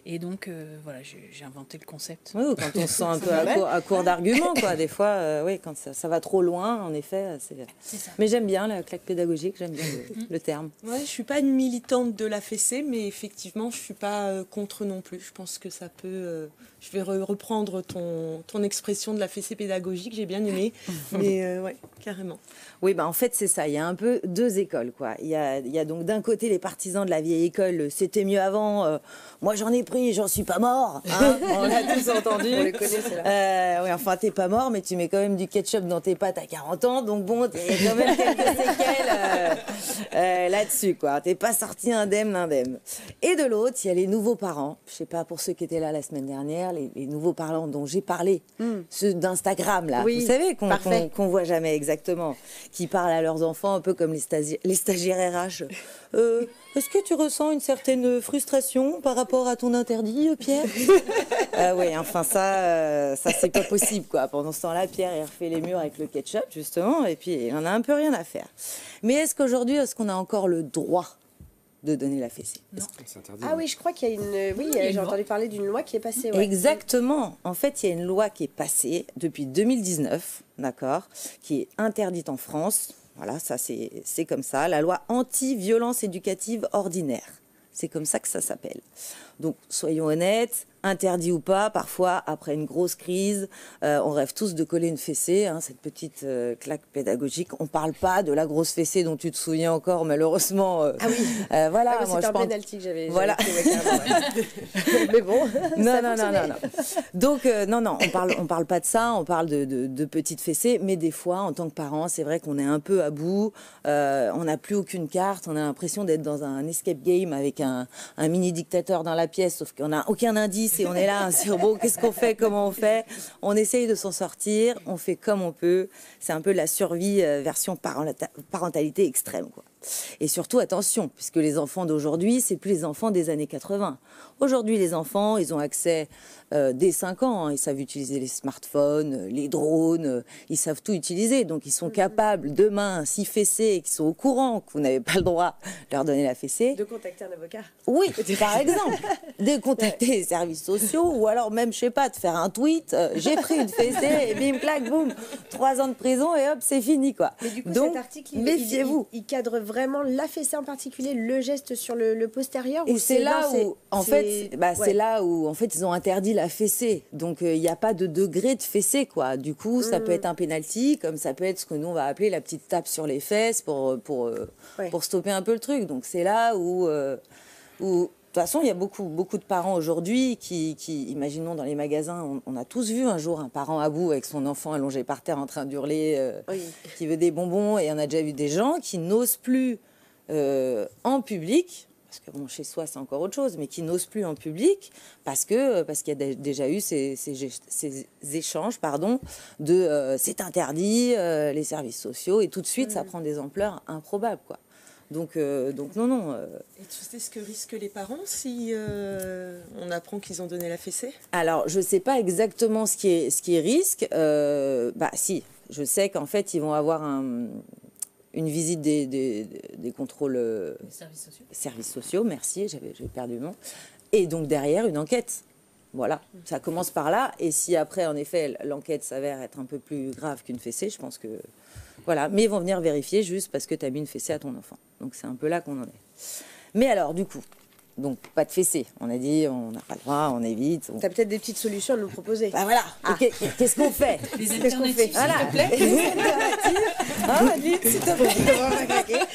Et donc, voilà, j'ai inventé le concept. Oui, quand on se sent un peu à court d'arguments, quoi. Des fois, oui, quand ça va trop loin, en effet, c'est ça. Mais j'aime bien la claque pédagogique, j'aime bien le terme. Ouais, je suis pas une militante de la fessée, mais effectivement, je suis pas contre non plus. Je pense que ça peut... je vais reprendre ton expression de la fessée pédagogique, j'ai bien aimé, mais ouais, carrément. Oui, en fait, c'est ça. Il y a un peu deux écoles, quoi. Il y a donc d'un côté les partisans de la vieille école, c'était mieux avant, moi j'en ai pris, j'en suis pas mort. Hein, on l'a tous entendu. On les connaît, c'est là. Oui, enfin, t'es pas mort, mais tu mets quand même du ketchup dans tes pâtes à 40 ans, donc bon, il y a quand même quelques séquelles là-dessus, quoi. T'es pas sorti indemne. Et de l'autre, il y a les nouveaux parents. Je sais pas, pour ceux qui étaient là la semaine dernière, les nouveaux parents dont j'ai parlé, ceux d'Instagram, là, vous savez, qu'on voit jamais exactement, qui parlent à leurs enfants un peu comme les stagiaires RH. Est-ce que tu ressens une certaine frustration par rapport à ton interdit, Pierre? Oui, enfin ça c'est pas possible, quoi. Pendant ce temps-là, Pierre il refait les murs avec le ketchup, justement, et puis il en a un peu rien à faire. Mais est-ce qu'on a encore le droit de donner la fessée? Non. Ah oui, je crois qu'il y a une... Oui, j'ai entendu parler d'une loi qui est passée. Ouais. Exactement. En fait, il y a une loi qui est passée depuis 2019, d'accord, qui est interdite en France. Voilà, ça c'est comme ça. La loi anti-violence éducative ordinaire. C'est comme ça que ça s'appelle. Donc, soyons honnêtes, interdit ou pas, parfois, après une grosse crise, on rêve tous de coller une fessée, hein, cette petite claque pédagogique. On ne parle pas de la grosse fessée dont tu te souviens encore, malheureusement. Ah oui. Voilà. C'était un pénalty que j'avais. Voilà. Mais bon. Non. Donc, non, on parle pas de ça, on parle de petites fessées, mais des fois, en tant que parent, c'est vrai qu'on est un peu à bout, on n'a plus aucune carte, on a l'impression d'être dans un escape game avec un mini dictateur dans la pièce, sauf qu'on n'a aucun indice et on est là sur bon, qu'est-ce qu'on fait, comment on fait. On essaye de s'en sortir, on fait comme on peut. C'est un peu la survie version parentalité extrême, quoi. Et surtout, attention, puisque les enfants d'aujourd'hui, c'est plus les enfants des années 80. Aujourd'hui, les enfants, ils ont accès dès 5 ans. Hein, ils savent utiliser les smartphones, les drones, ils savent tout utiliser. Donc, ils sont capables, demain, si fessés et qu'ils sont au courant que vous n'avez pas le droit de leur donner la fessée. De contacter un avocat. Oui, par exemple. De contacter les services sociaux ou alors même, je sais pas, de faire un tweet. J'ai pris une fessée et bim, clac, boum. 3 ans de prison et hop, c'est fini, quoi. Mais du coup, donc, cet article, méfiez-vous. Il cadre vraiment la fessée en particulier, le geste sur le postérieur. Et c'est là où, en fait, c'est là où, en fait, ils ont interdit la fessée. Donc, il n'y a pas de degré de fessée, quoi. Du coup, ça peut être un penalty, comme ça peut être ce que nous on va appeler la petite tape sur les fesses pour stopper un peu le truc. Donc, c'est là où de toute façon, il y a beaucoup de parents aujourd'hui qui, imaginons dans les magasins, on a tous vu un jour un parent à bout avec son enfant allongé par terre en train d'hurler, qui veut des bonbons, et on a déjà vu des gens qui n'osent plus en public, parce que bon, chez soi c'est encore autre chose, mais qui n'osent plus en public parce qu'il y a déjà eu ces échanges, de c'est interdit, les services sociaux, et tout de suite ça prend des ampleurs improbables, quoi. Donc non. Et tu sais ce que risquent les parents si on apprend qu'ils ont donné la fessée? Alors, je ne sais pas exactement ce qui est risque. Si, je sais qu'en fait, ils vont avoir une visite des contrôles... services sociaux, merci, j'avais perdu le nom. Et donc, derrière, une enquête. Voilà, ça commence par là. Et si après, en effet, l'enquête s'avère être un peu plus grave qu'une fessée, je pense que... Voilà, mais ils vont venir vérifier juste parce que tu as mis une fessée à ton enfant. Donc c'est un peu là qu'on en est. Mais alors, du coup, donc pas de fessée. On a dit, on n'a pas le droit, on évite. Tu as peut-être des petites solutions à nous proposer. Bah voilà, qu'est-ce qu'on fait? Les alternatives, s'il te plaît. S'il te plaît.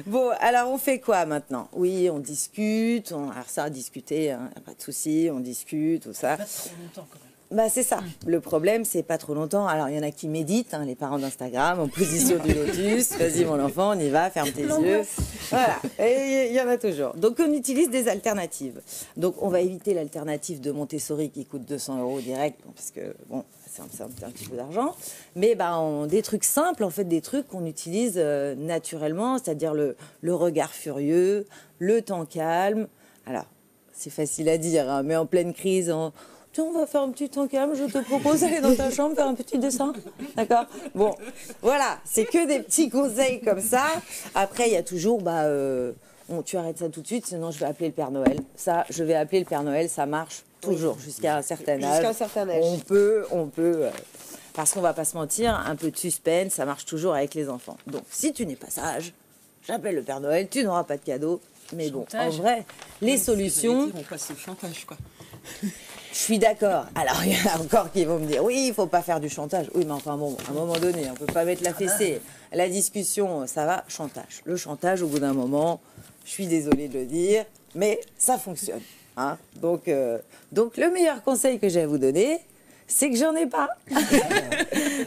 Bon, alors on fait quoi maintenant? Oui, on discute. Alors ça, à discuter, hein, pas de souci, on discute, tout ça. Pas trop longtemps quand même. C'est ça. Le problème, c'est pas trop longtemps. Alors, il y en a qui méditent, hein, les parents d'Instagram, en position du lotus. Vas-y, mon enfant, on y va, ferme tes yeux. Voilà. Et il y en a toujours. Donc, on utilise des alternatives. Donc, on va éviter l'alternative de Montessori qui coûte 200 € direct, parce que, bon, c'est un petit peu d'argent. Mais, des trucs simples, en fait, des trucs qu'on utilise naturellement, c'est-à-dire le regard furieux, le temps calme. Alors, c'est facile à dire, hein, mais en pleine crise, tiens, on va faire un petit temps calme, je te propose d'aller dans ta chambre faire un petit dessin. D'accord? Bon, voilà, c'est que des petits conseils comme ça. Après, il y a toujours, tu arrêtes ça tout de suite, sinon je vais appeler le Père Noël. Ça, je vais appeler le Père Noël, ça marche toujours jusqu'à un certain âge. Jusqu'à un certain âge. On peut parce qu'on va pas se mentir, un peu de suspense, ça marche toujours avec les enfants. Donc, si tu n'es pas sage, j'appelle le Père Noël, tu n'auras pas de cadeau. Mais chantage. Bon, en vrai, les solutions... On passe au chantage, quoi. Je suis d'accord. Alors, il y en a encore qui vont me dire, oui, il faut pas faire du chantage. Oui, mais enfin bon, à un moment donné, on peut pas mettre la fessée. La discussion, ça va, chantage. Le chantage, au bout d'un moment, je suis désolée de le dire, mais ça fonctionne. Hein. Donc, le meilleur conseil que j'ai à vous donner, c'est que j'en ai pas.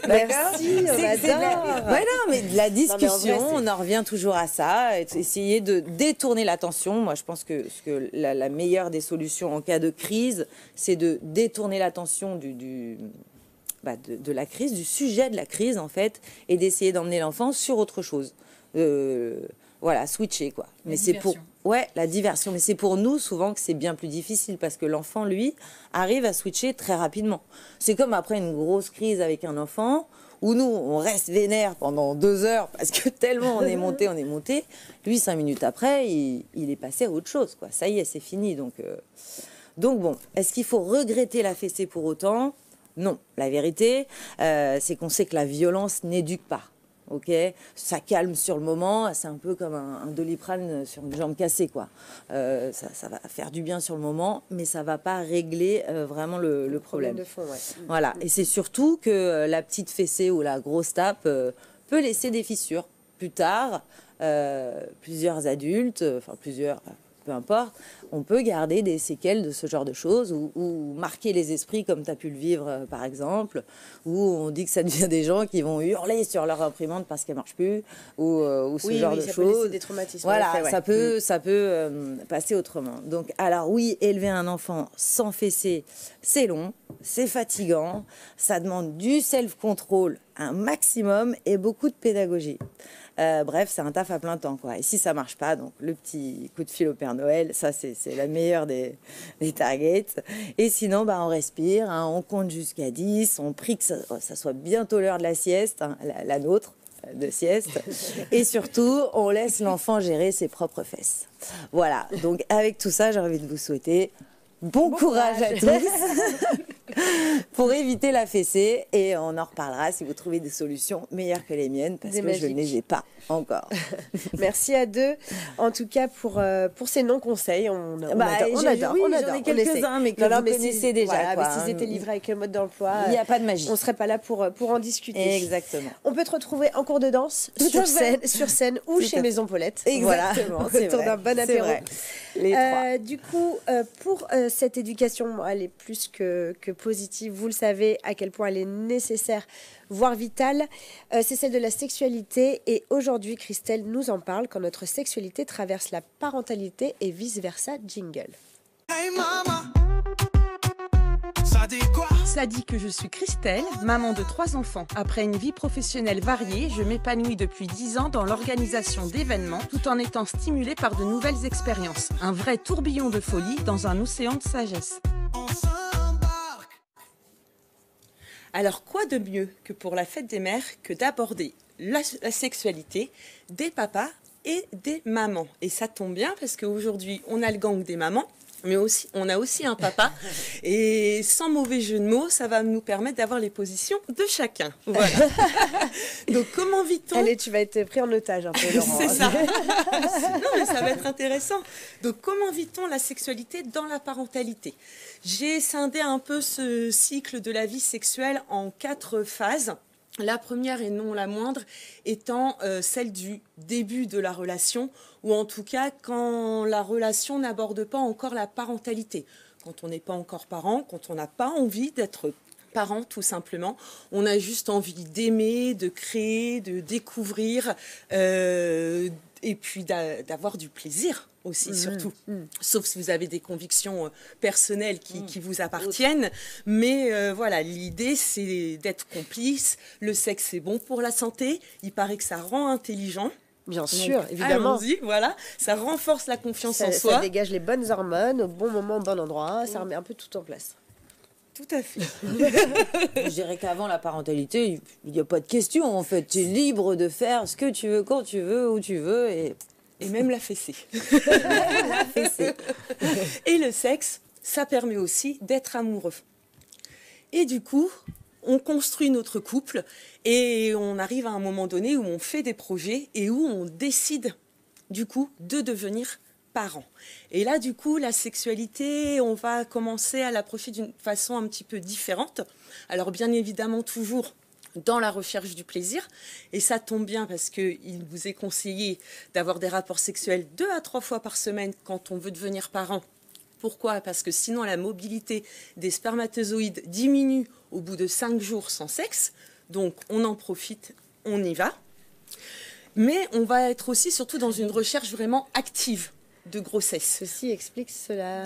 Merci, on adore. Ouais, non, mais de la discussion, Non, mais en vrai, on en revient toujours à ça. Essayer de détourner l'attention. Moi, je pense que la meilleure des solutions en cas de crise, c'est de détourner l'attention de la crise, du sujet de la crise, en fait, et d'essayer d'emmener l'enfant sur autre chose. Voilà, switcher, quoi. Mais c'est pour... Ouais, la diversion. Mais c'est pour nous, souvent, que c'est bien plus difficile parce que l'enfant, lui, arrive à switcher très rapidement. C'est comme après une grosse crise avec un enfant où nous, on reste vénère pendant 2 heures parce que tellement on est monté. Lui, 5 minutes après, il est passé à autre chose, quoi. Ça y est, c'est fini. Donc bon, est-ce qu'il faut regretter la fessée pour autant? Non. La vérité, c'est qu'on sait que la violence n'éduque pas. Ok, ça calme sur le moment, c'est un peu comme un Doliprane sur une jambe cassée, quoi. Ça va faire du bien sur le moment, mais ça va pas régler vraiment le problème. De fond, ouais. Voilà, et c'est surtout que la petite fessée ou la grosse tape peut laisser des fissures. Plus tard, plusieurs adultes, peu importe, on peut garder des séquelles de ce genre de choses ou marquer les esprits comme tu as pu le vivre par exemple, où on dit que ça devient des gens qui vont hurler sur leur imprimante parce qu'elle ne marche plus ou ce genre de ça choses. Peut laisser des traumatismes. Voilà, en effet, ouais. ça peut passer autrement. Donc, alors oui, élever un enfant sans fessée, c'est long, c'est fatigant, ça demande du self-control un maximum et beaucoup de pédagogie. Bref, c'est un taf à plein temps, quoi. Et si ça marche pas, donc le petit coup de fil au Père Noël, ça c'est la meilleure des targets. Et sinon, on respire, hein, on compte jusqu'à 10, on prie que ça soit bientôt l'heure de la sieste, hein, la nôtre de sieste. Et surtout, on laisse l'enfant gérer ses propres fesses. Voilà, donc avec tout ça, j'ai envie de vous souhaiter bon courage à tous pour éviter la fessée et on en reparlera si vous trouvez des solutions meilleures que les miennes parce que je ne les ai pas encore. Merci à deux en tout cas pour ces non-conseils. On adore. J'en ai quelques-uns mais que vous connaissez déjà. Voilà, mais s'ils étaient livrés avec le mode d'emploi, il n'y a pas de magie. On ne serait pas là pour en discuter. Exactement. On peut te retrouver en cours de danse sur scène ou chez Maison Paulette. Exactement. Voilà. Autour d'un bon apéro. Les trois. Du coup, pour cette éducation, elle est plus que positive. Vous le savez à quel point elle est nécessaire, voire vitale. C'est celle de la sexualité. Et aujourd'hui, Christelle nous en parle quand notre sexualité traverse la parentalité et vice-versa. Jingle. Hey mama, ça dit quoi? Ça dit que je suis Christelle, maman de 3 enfants. Après une vie professionnelle variée, je m'épanouis depuis 10 ans dans l'organisation d'événements tout en étant stimulée par de nouvelles expériences. Un vrai tourbillon de folie dans un océan de sagesse. Alors, quoi de mieux que pour la fête des mères que d'aborder la sexualité des papas et des mamans? Et ça tombe bien parce qu'aujourd'hui, on a le gang des mamans, mais aussi, on a aussi un papa. Et sans mauvais jeu de mots, ça va nous permettre d'avoir les positions de chacun. Voilà. Donc, comment vit-on... Allez, tu vas être pris en otage un peu, Laurent. C'est ça. Non, mais ça va être intéressant. Donc, comment vit-on la sexualité dans la parentalité? J'ai scindé un peu ce cycle de la vie sexuelle en 4 phases. La première et non la moindre étant celle du début de la relation, ou en tout cas quand la relation n'aborde pas encore la parentalité. Quand on n'est pas encore parent, quand on n'a pas envie d'être parent tout simplement, on a juste envie d'aimer, de créer, de découvrir et puis d'avoir du plaisir aussi, surtout. Sauf si vous avez des convictions personnelles qui vous appartiennent. Mais voilà, l'idée, c'est d'être complice. Le sexe, c'est bon pour la santé. Il paraît que ça rend intelligent. Bien sûr, évidemment. Allons-y, voilà. Ça renforce la confiance en soi. Ça dégage les bonnes hormones, au bon moment, au bon endroit. Ça remet un peu tout en place. Tout à fait. Je dirais qu'avant la parentalité, il n'y a pas de question en fait. Tu es libre de faire ce que tu veux, quand tu veux, où tu veux. Et même la fessée. Et le sexe, ça permet aussi d'être amoureux. Et du coup, on construit notre couple et on arrive à un moment donné où on fait des projets et où on décide du coup de devenir parents. Et là, du coup, la sexualité, on va commencer à l'approcher d'une façon un petit peu différente. Alors, bien évidemment, toujours dans la recherche du plaisir. Et ça tombe bien parce qu'il vous est conseillé d'avoir des rapports sexuels 2 à 3 fois par semaine quand on veut devenir parent. Pourquoi? Parce que sinon, la mobilité des spermatozoïdes diminue au bout de 5 jours sans sexe. Donc, on en profite, on y va. Mais on va être aussi surtout dans une recherche vraiment active de grossesse. Ceci explique cela.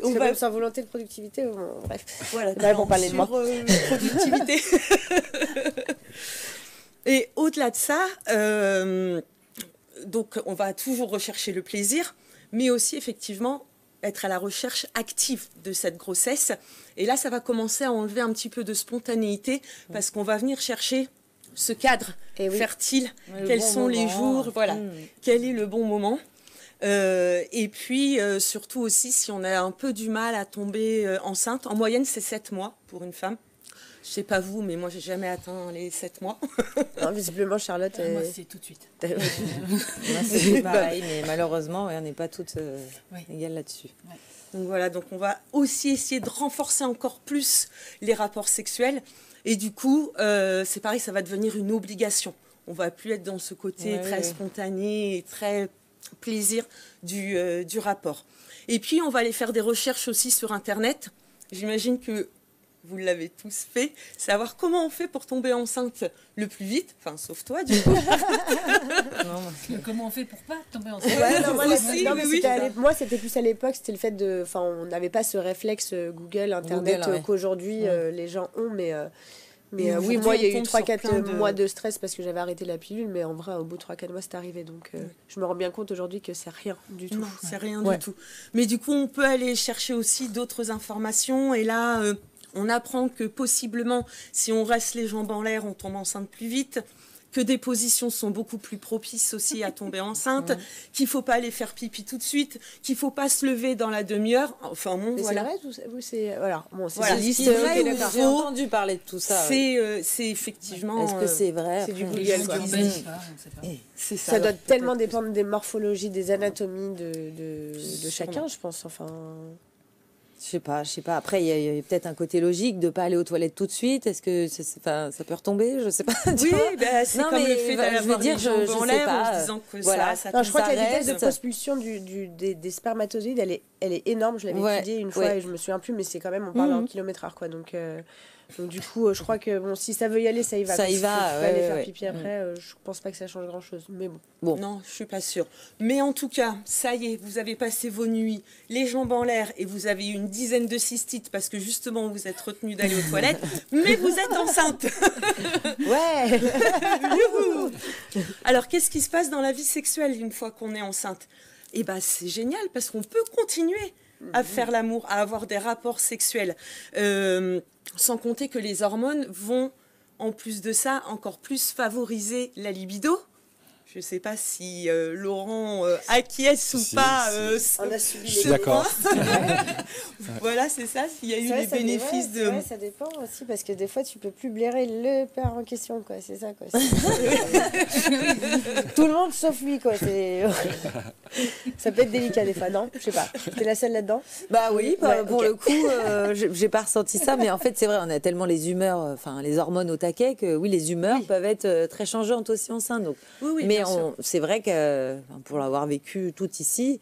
On va... va même sans volonté de productivité, bref. Voilà, là, on parlait de moi. Productivité. Et au-delà de ça, donc on va toujours rechercher le plaisir, mais aussi effectivement être à la recherche active de cette grossesse. Et là, ça va commencer à enlever un petit peu de spontanéité parce qu'on va venir chercher ce cadre fertile, quels sont les jours, voilà, quel est le bon moment. Et puis, surtout aussi, si on a un peu du mal à tomber enceinte, en moyenne, c'est 7 mois pour une femme. Je sais pas vous, mais moi, j'ai jamais atteint les 7 mois. Non, visiblement, Charlotte... Moi, c'est tout de suite. Moi, c'est pareil, mais malheureusement, on n'est pas toutes égales là-dessus. Ouais. Donc voilà, donc on va aussi essayer de renforcer encore plus les rapports sexuels. Et du coup, c'est pareil, ça va devenir une obligation. On va plus être dans ce côté très spontané et très plaisir du rapport. Et puis, on va aller faire des recherches aussi sur Internet. J'imagine que vous l'avez tous fait, savoir comment on fait pour tomber enceinte le plus vite, enfin, sauf toi, du coup. Comment on fait pour pas tomber enceinte? Moi, c'était plus à l'époque, c'était le fait de... Enfin, on n'avait pas ce réflexe Google, Internet qu'aujourd'hui les gens ont, mais oui, moi, il y a eu 3-4 mois de stress parce que j'avais arrêté la pilule, mais en vrai, au bout de 3-4 mois, c'est arrivé. Donc, je me rends bien compte aujourd'hui que c'est rien du tout. Non, c'est rien du tout. Mais du coup, on peut aller chercher aussi d'autres informations. Et là, on apprend que possiblement, si on reste les jambes en l'air, on tombe enceinte plus vite. Que des positions sont beaucoup plus propices aussi à tomber enceinte, qu'il ne faut pas aller faire pipi tout de suite, qu'il ne faut pas se lever dans la demi-heure. Enfin bon, mais voilà. c'est vrai, c'est voilà. Bon, c'est liste. J'ai entendu parler de tout ça. C'est effectivement. Est-ce que c'est vrai? C'est du Google. C'est ça. Ça doit tellement dépendre des morphologies, des anatomies de chacun, je pense. Enfin. Je sais pas. Après, il y a peut-être un côté logique de ne pas aller aux toilettes tout de suite. Est-ce que ça peut retomber? Je sais pas. Oui, c'est comme le fait d'avoir les jambes en l'air en se disant que ça non, je crois que la vitesse de propulsion des spermatozoïdes, elle est énorme. Je l'avais étudiée une fois et je me souviens plus, mais c'est quand même, on parle en kilomètres/heure, quoi. Donc du coup, je crois que bon, si ça veut y aller, ça y va. Ça y va. Aller faire pipi après, je pense pas que ça change grand-chose. Mais bon. Non, je suis pas sûre. Mais en tout cas, ça y est, vous avez passé vos nuits les jambes en l'air et vous avez eu une dizaine de cystites parce que justement vous êtes retenu d'aller aux toilettes, mais vous êtes enceinte. Ouais. Alors, qu'est-ce qui se passe dans la vie sexuelle une fois qu'on est enceinte? Eh ben, c'est génial parce qu'on peut continuer à faire l'amour, à avoir des rapports sexuels. Sans compter que les hormones vont, en plus de ça, encore plus favoriser la libido. Je ne sais pas si Laurent acquiesce ou pas. On a subi je suis d'accord. Voilà, c'est ça, s'il y a eu les bénéfices de... Ouais, ça dépend aussi, parce que des fois, tu peux plus blairer le père en question, quoi. C'est ça, quoi. Tout le monde sauf lui, quoi. Ça peut être délicat, des fois, non? Je sais pas. T'es la seule là-dedans? Bah oui, pour le coup, j'ai pas ressenti ça, mais en fait, c'est vrai, on a tellement les humeurs, enfin, les hormones au taquet, que oui, les humeurs peuvent être très changeantes aussi enceinte. Donc. Oui, mais c'est vrai que, pour l'avoir vécu tout ici,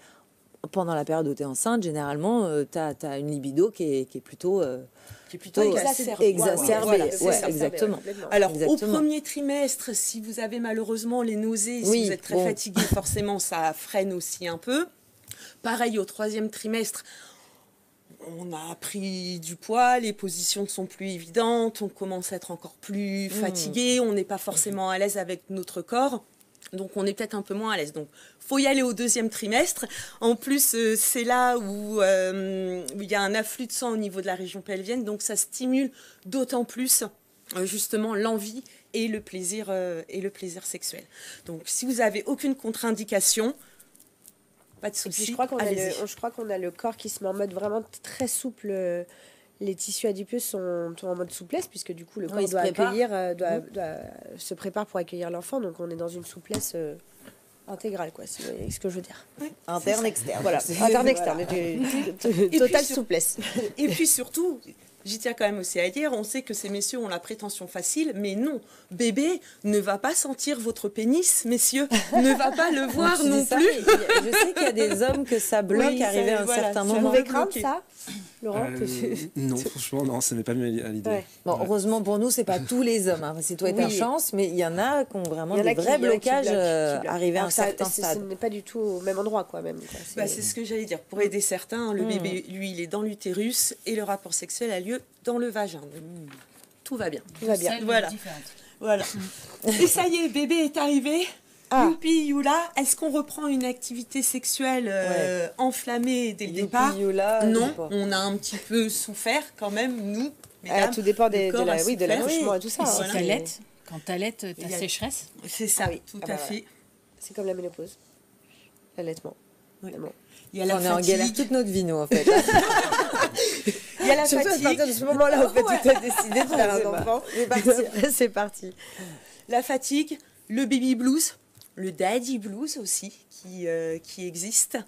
pendant la période où tu es enceinte, généralement, tu as une libido qui est plutôt exacerbée. Voilà, exactement. Alors, au premier trimestre, si vous avez malheureusement les nausées, si vous êtes très fatigué, forcément, ça freine aussi un peu. Pareil, au troisième trimestre, on a pris du poids, les positions ne sont plus évidentes, on commence à être encore plus fatigué, on n'est pas forcément à l'aise avec notre corps. Donc, on est peut-être un peu moins à l'aise. Donc, faut y aller au 2e trimestre. En plus, c'est là où il y a un afflux de sang au niveau de la région pelvienne. Donc, ça stimule d'autant plus, justement, l'envie et le plaisir sexuel. Donc, si vous n'avez aucune contre-indication, pas de souci. Je crois qu'on a le corps qui se met en mode vraiment très souple. Les tissus adipeux sont en mode souplesse, puisque du coup, le corps se prépare pour accueillir l'enfant. Donc, on est dans une souplesse intégrale, quoi, si vous voyez ce que je veux dire. Oui, interne, externe. Voilà, interne, externe. Totale souplesse. Et puis surtout, j'y tiens quand même aussi à dire, on sait que ces messieurs ont la prétention facile, mais non, bébé ne va pas sentir votre pénis, messieurs, ne va pas le voir non plus. Je sais qu'il y a des hommes que ça bloque arrivé à un certain moment. Vous pouvez craindre ça, Laurent? Non, franchement, non, ça n'est pas mis à l'idée. Ouais. Bon, heureusement pour nous, c'est pas tous les hommes. Hein. C'est toi et ta chance, mais il y en a qui ont vraiment des vrais blocages arrivés à un certain stade. Ce n'est pas du tout au même endroit, quoi, même. C'est ce que j'allais dire. Pour aider certains, le bébé, lui, il est dans l'utérus et le rapport sexuel a lieu dans le vagin. Tout va bien. Tout va bien. Voilà. Et ça y est, bébé est arrivé. Youpi Youla, est-ce qu'on reprend une activité sexuelle enflammée dès le départ? Non, on a un petit peu souffert quand même, nous, mesdames. Tout dépend de l'accouchement et tout ça. Si t'allaites, quand t'allaites, t'as sécheresse. C'est ça, tout à fait. C'est comme la ménopause, l'allaitement. On est en galère toute notre vie, nous, en fait. Il y a la fatigue. À partir de ce moment-là, en fait, tu as décidé de faire un enfant. C'est parti. La fatigue, le baby blues, le daddy blues aussi, qui existe.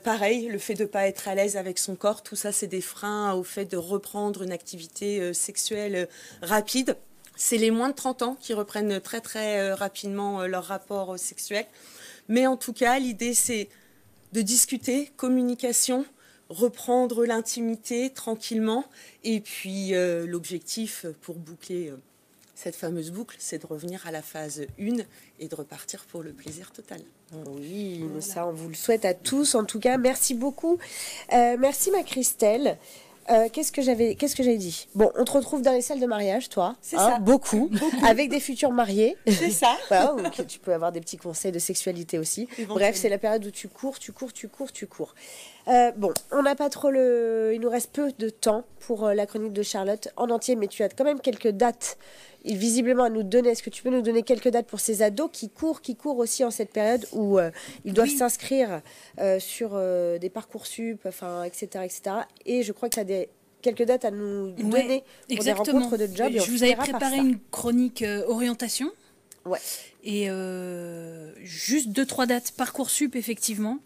Pareil, le fait de ne pas être à l'aise avec son corps, tout ça, c'est des freins au fait de reprendre une activité sexuelle rapide. C'est les moins de 30 ans qui reprennent très, très rapidement leur rapport sexuel. Mais en tout cas, l'idée, c'est de discuter, communication, reprendre l'intimité tranquillement. Et puis, l'objectif pour boucler cette fameuse boucle, c'est de revenir à la phase 1 et de repartir pour le plaisir total. Oui, ça, on vous le souhaite à tous. En tout cas, merci beaucoup. Merci, ma Christelle. Qu'est-ce que j'avais dit? Bon, on te retrouve dans les salles de mariage, toi. C'est ça. Beaucoup. Avec des futurs mariés. C'est ça. Voilà, donc tu peux avoir des petits conseils de sexualité aussi. Bref, c'est la période où tu cours. Bon, on n'a pas trop il nous reste peu de temps pour la chronique de Charlotte en entier, mais tu as quand même quelques dates visiblement à nous donner. Est-ce que tu peux nous donner quelques dates pour ces ados qui courent aussi en cette période où ils doivent s'inscrire sur des Parcoursup, etc. Et je crois que tu as quelques dates à nous donner pour des rencontres de job. Je vous avais préparé une chronique orientation. Ouais. Et juste 2-3 dates Parcoursup, effectivement.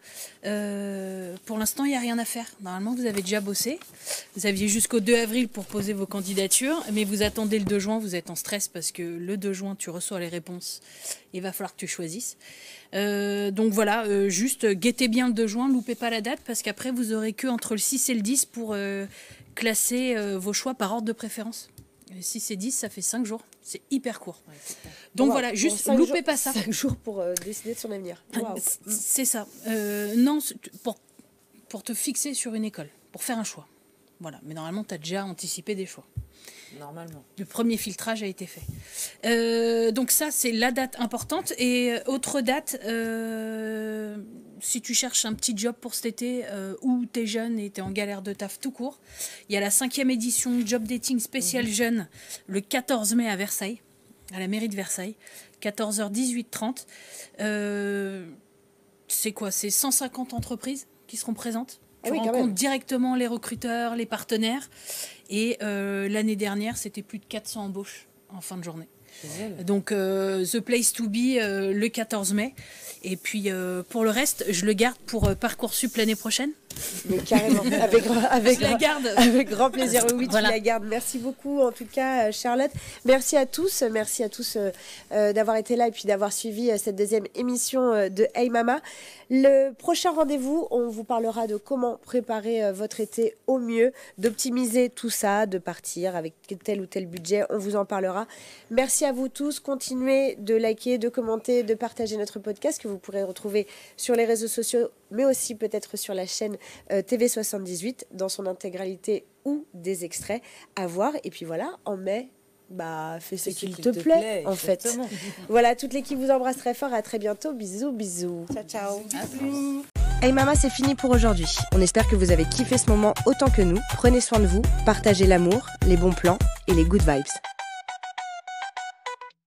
Pour l'instant, il n'y a rien à faire. Normalement, vous avez déjà bossé. Vous aviez jusqu'au 2 avril pour poser vos candidatures, mais vous attendez le 2 juin, vous êtes en stress parce que le 2 juin, tu reçois les réponses. Il va falloir que tu choisisses. Donc voilà, juste guettez bien le 2 juin, loupez pas la date, parce qu'après, vous aurez que entre le 6 et le 10 pour classer vos choix par ordre de préférence. 6 et 10, ça fait 5 jours. C'est hyper court. Donc voilà, juste loupez pas ça. 5 jours pour décider de son avenir. Wow. C'est ça. Non, pour te fixer sur une école, pour faire un choix. Voilà. Mais normalement, tu as déjà anticipé des choix. Normalement. Le premier filtrage a été fait. Donc ça, c'est la date importante. Et autre date, si tu cherches un petit job pour cet été ou tu es jeune et tu es en galère de taf tout court, il y a la 5e édition Job Dating spécial jeune le 14 mai à Versailles, à la mairie de Versailles, 14h, 18h30. C'est quoi? C'est 150 entreprises qui seront présentes. Tu rencontres directement les recruteurs, les partenaires. Et l'année dernière, c'était plus de 400 embauches en fin de journée. Génial. Donc, The Place to Be le 14 mai. Et puis, pour le reste, je le garde pour Parcoursup l'année prochaine. Mais carrément, avec grand plaisir. Oui, tu la gardes. Merci beaucoup, en tout cas, Charlotte. Merci à tous d'avoir été là et puis d'avoir suivi cette deuxième émission de Hey Mama. Le prochain rendez-vous, on vous parlera de comment préparer votre été au mieux, d'optimiser tout ça, de partir avec tel ou tel budget. On vous en parlera. Merci à vous tous. Continuez de liker, de commenter, de partager notre podcast que vous pourrez retrouver sur les réseaux sociaux, mais aussi peut-être sur la chaîne TV78 dans son intégralité ou des extraits à voir. Et puis voilà, en mai, bah fais ce qu'il te plaît, en fait. Voilà, toute l'équipe vous embrasse très fort. À très bientôt. Bisous, bisous. Ciao, ciao. À plus. Hey Mama, c'est fini pour aujourd'hui. On espère que vous avez kiffé ce moment autant que nous. Prenez soin de vous, partagez l'amour, les bons plans et les good vibes.